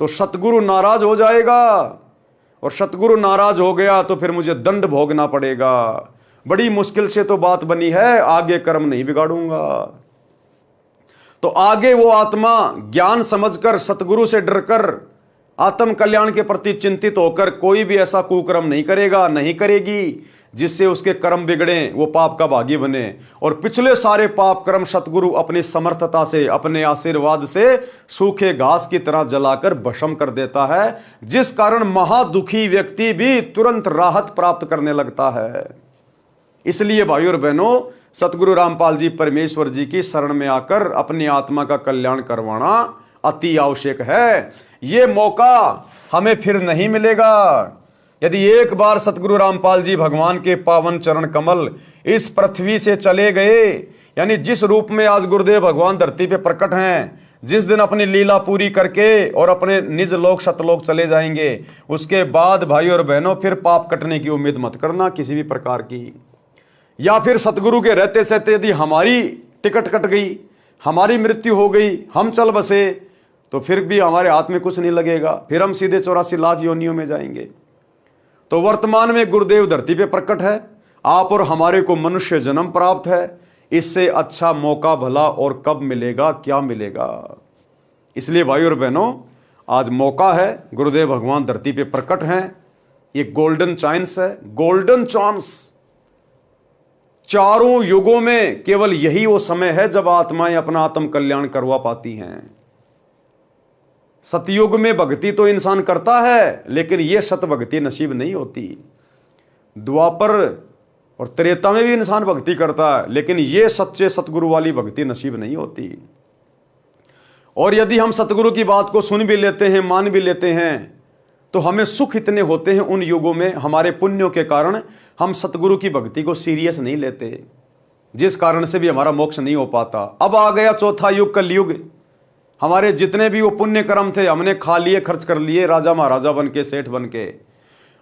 तो सतगुरु नाराज हो जाएगा, और सतगुरु नाराज हो गया तो फिर मुझे दंड भोगना पड़ेगा। बड़ी मुश्किल से तो बात बनी है, आगे कर्म नहीं बिगाड़ूंगा। तो आगे वो आत्मा ज्ञान समझकर, सतगुरु से डरकर, आत्म कल्याण के प्रति चिंतित होकर कोई भी ऐसा कुकर्म नहीं करेगा, नहीं करेगी, जिससे उसके कर्म बिगड़े, वो पाप का भागी बने। और पिछले सारे पाप कर्म सतगुरु अपनी समर्थता से, अपने आशीर्वाद से सूखे घास की तरह जलाकर भस्म कर देता है, जिस कारण महादुखी व्यक्ति भी तुरंत राहत प्राप्त करने लगता है। इसलिए भाई और बहनों, सतगुरु रामपाल जी परमेश्वर जी की शरण में आकर अपनी आत्मा का कल्याण करवाना अति आवश्यक है। ये मौका हमें फिर नहीं मिलेगा। यदि एक बार सतगुरु रामपाल जी भगवान के पावन चरण कमल इस पृथ्वी से चले गए, यानी जिस रूप में आज गुरुदेव भगवान धरती पे प्रकट हैं, जिस दिन अपनी लीला पूरी करके और अपने निज लोक सतलोक चले जाएंगे, उसके बाद भाई और बहनों फिर पाप कटने की उम्मीद मत करना किसी भी प्रकार की। या फिर सतगुरु के रहते सहते यदि हमारी टिकट कट गई, हमारी मृत्यु हो गई, हम चल बसे, तो फिर भी हमारे हाथ में कुछ नहीं लगेगा, फिर हम सीधे 84 लाख योनियों में जाएंगे। तो वर्तमान में गुरुदेव धरती पे प्रकट है, आप और हमारे को मनुष्य जन्म प्राप्त है। इससे अच्छा मौका भला और कब मिलेगा, क्या मिलेगा। इसलिए भाई और बहनों, आज मौका है, गुरुदेव भगवान धरती पे प्रकट हैं। ये गोल्डन चांस है, गोल्डन चांस। चारों युगों में केवल यही वो समय है जब आत्माएं अपना आत्म कल्याण करवा पाती हैं। सतयुग में भक्ति तो इंसान करता है, लेकिन यह सत भक्ति नसीब नहीं होती। द्वापर और त्रेता में भी इंसान भक्ति करता है, लेकिन यह सच्चे सतगुरु वाली भक्ति नसीब नहीं होती। और यदि हम सतगुरु की बात को सुन भी लेते हैं, मान भी लेते हैं, तो हमें सुख इतने होते हैं उन युगों में, हमारे पुण्यों के कारण हम सतगुरु की भक्ति को सीरियस नहीं लेते, जिस कारण से भी हमारा मोक्ष नहीं हो पाता। अब आ गया चौथा युग, कलयुग। हमारे जितने भी वो पुण्य कर्म थे हमने खा लिए, खर्च कर लिए, राजा महाराजा बन के, सेठ बन के।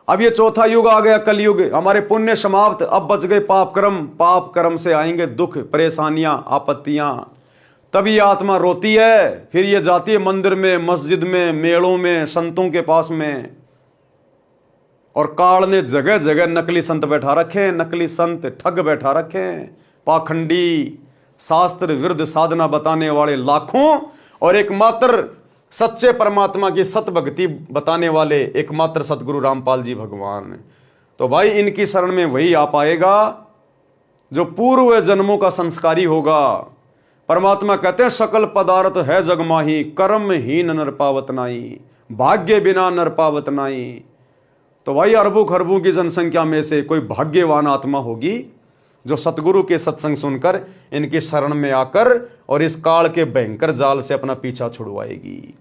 अब ये चौथा युग आ गया, कलयुग। हमारे पुण्य समाप्त, अब बच गए पाप कर्म। पाप कर्म से आएंगे दुख, परेशानियां, आपत्तियां। तब ये आत्मा रोती है, फिर ये जाती है मंदिर में, मस्जिद में, मेलों में, संतों के पास में। और काल ने जगह जगह नकली संत बैठा रखे, नकली संत ठग बैठा रखे, पाखंडी, शास्त्र विरुद्ध साधना बताने वाले लाखों, और एकमात्र सच्चे परमात्मा की सत भक्ति बताने वाले एकमात्र सतगुरु रामपाल जी भगवान। तो भाई इनकी शरण में वही आ पाएगा जो पूर्व जन्मों का संस्कारी होगा। परमात्मा कहते हैं सकल पदार्थ है जग माही, कर्म हीन नर पावत नाई, भाग्य बिना नर पावत नाई। तो भाई अरबों खरबों की जनसंख्या में से कोई भाग्यवान आत्मा होगी जो सतगुरु के सत्संग सुनकर इनकी शरण में आकर और इस काल के भयंकर जाल से अपना पीछा छुड़वाएगी।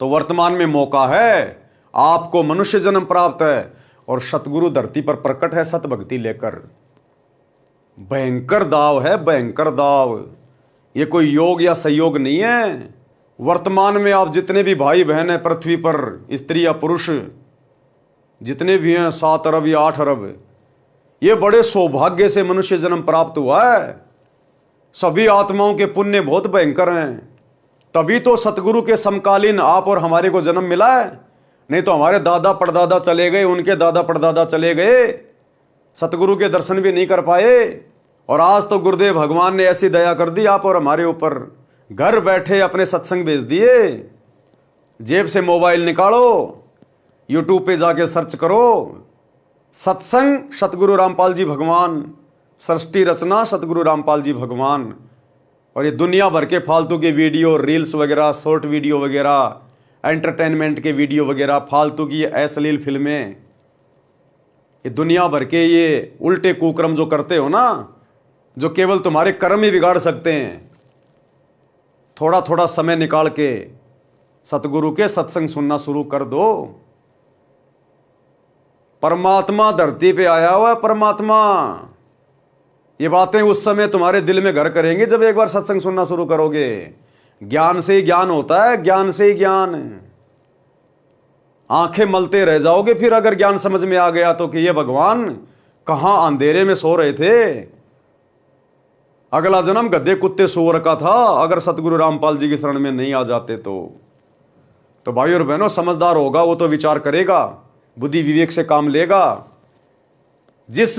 तो वर्तमान में मौका है, आपको मनुष्य जन्म प्राप्त है और सतगुरु धरती पर प्रकट है सत भक्ति लेकर। भयंकर दाव है, भयंकर दाव। ये कोई योग या संयोग नहीं है। वर्तमान में आप जितने भी भाई बहन हैं पृथ्वी पर, स्त्री या पुरुष जितने भी हैं, 7 अरब या 8 अरब, ये बड़े सौभाग्य से मनुष्य जन्म प्राप्त हुआ है। सभी आत्माओं के पुण्य बहुत भयंकर हैं, तभी तो सतगुरु के समकालीन आप और हमारे को जन्म मिला है। नहीं तो हमारे दादा परदादा चले गए, उनके दादा परदादा चले गए, सतगुरु के दर्शन भी नहीं कर पाए। और आज तो गुरुदेव भगवान ने ऐसी दया कर दी आप और हमारे ऊपर, घर बैठे अपने सत्संग भेज दिए। जेब से मोबाइल निकालो, यूट्यूब पे जाके सर्च करो, सत्संग सतगुरु रामपाल जी भगवान, सृष्टि रचना सतगुरु रामपाल जी भगवान। और ये दुनिया भर के फालतू के वीडियो, रील्स वगैरह, शॉर्ट वीडियो वगैरह, एंटरटेनमेंट के वीडियो वगैरह, फालतू की अश्लील फिल्में, ये दुनिया भर के ये उल्टे कुकर्म जो करते हो ना, जो केवल तुम्हारे कर्म ही बिगाड़ सकते हैं। थोड़ा थोड़ा समय निकाल के सतगुरु के सत्संग सुनना शुरू कर दो। परमात्मा धरती पे आया हुआ है, परमात्मा। ये बातें उस समय तुम्हारे दिल में घर करेंगे जब एक बार सत्संग सुनना शुरू करोगे। ज्ञान से ही ज्ञान होता है, ज्ञान से ही ज्ञान। आंखें मलते रह जाओगे फिर अगर ज्ञान समझ में आ गया तो, कि ये भगवान कहां अंधेरे में सो रहे थे, अगला जन्म गधे कुत्ते सूअर का था अगर सतगुरु रामपाल जी की शरण में नहीं आ जाते तो भाई और बहनों, समझदार होगा वो तो विचार करेगा, बुद्धि विवेक से काम लेगा। जिस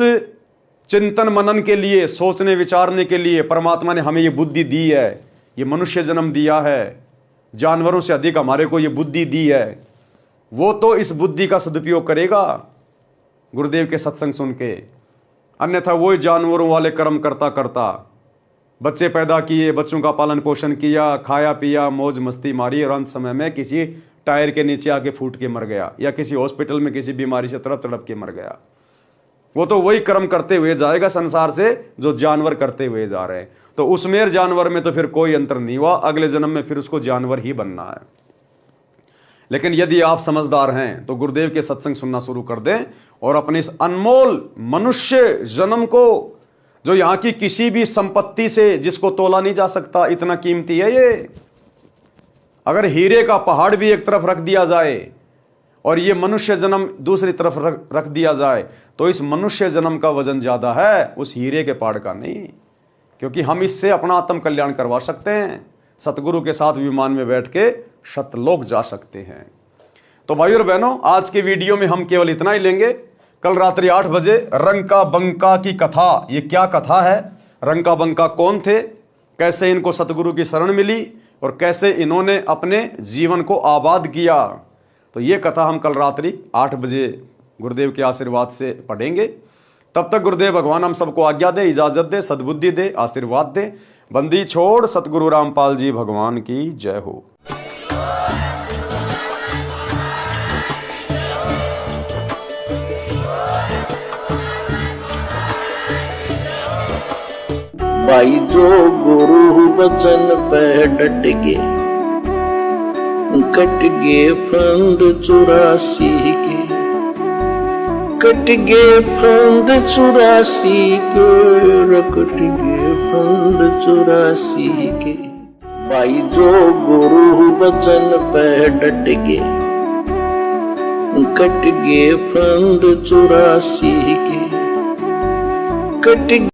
चिंतन मनन के लिए, सोचने विचारने के लिए परमात्मा ने हमें ये बुद्धि दी है, ये मनुष्य जन्म दिया है, जानवरों से अधिक हमारे को ये बुद्धि दी है, वो तो इस बुद्धि का सदुपयोग करेगा गुरुदेव के सत्संग सुन के। अन्यथा वही जानवरों वाले कर्म करता करता, बच्चे पैदा किए, बच्चों का पालन पोषण किया, खाया पिया, मौज मस्ती मारी, और अंत समय में किसी टायर के नीचे आके फूट के मर गया, या किसी हॉस्पिटल में किसी बीमारी से तड़प तड़प के मर गया। वो तो वही कर्म करते हुए जाएगा संसार से जो जानवर करते हुए जा रहे हैं। तो उसमें जानवर में तो फिर कोई अंतर नहीं हुआ, अगले जन्म में फिर उसको जानवर ही बनना है। लेकिन यदि आप समझदार हैं तो गुरुदेव के सत्संग सुनना शुरू कर दें और अपने इस अनमोल मनुष्य जन्म को, जो यहां की किसी भी संपत्ति से जिसको तोला नहीं जा सकता, इतना कीमती है ये। अगर हीरे का पहाड़ भी एक तरफ रख दिया जाए और ये मनुष्य जन्म दूसरी तरफ रख दिया जाए तो इस मनुष्य जन्म का वजन ज्यादा है उस हीरे के पहाड़ का नहीं, क्योंकि हम इससे अपना आत्म कल्याण करवा सकते हैं। सतगुरु के साथ विमान में बैठ के शतलोक जा सकते हैं। तो भाइयों और बहनों, आज के वीडियो में हम केवल इतना ही लेंगे। कल रात्रि 8 बजे रंका बंका की कथा, ये क्या कथा है, रंका बंका कौन थे, कैसे इनको सतगुरु की शरण मिली और कैसे इन्होंने अपने जीवन को आबाद किया, तो ये कथा हम कल रात्रि 8 बजे गुरुदेव के आशीर्वाद से पढ़ेंगे। तब तक गुरुदेव भगवान हम सबको आज्ञा दे, इजाजत दे, सद्बुद्धि दे, आशीर्वाद दे। बंदी छोड़ सतगुरु रामपाल जी भगवान की जय हो। भाई जो गुरु बचन पे डट के, कट गे फंद 84 के, कट गे फंद 84 के, कट गे फंद 84 के। भाई जो गुरु बचन पे डट के, कट गे फंद 84 के, कट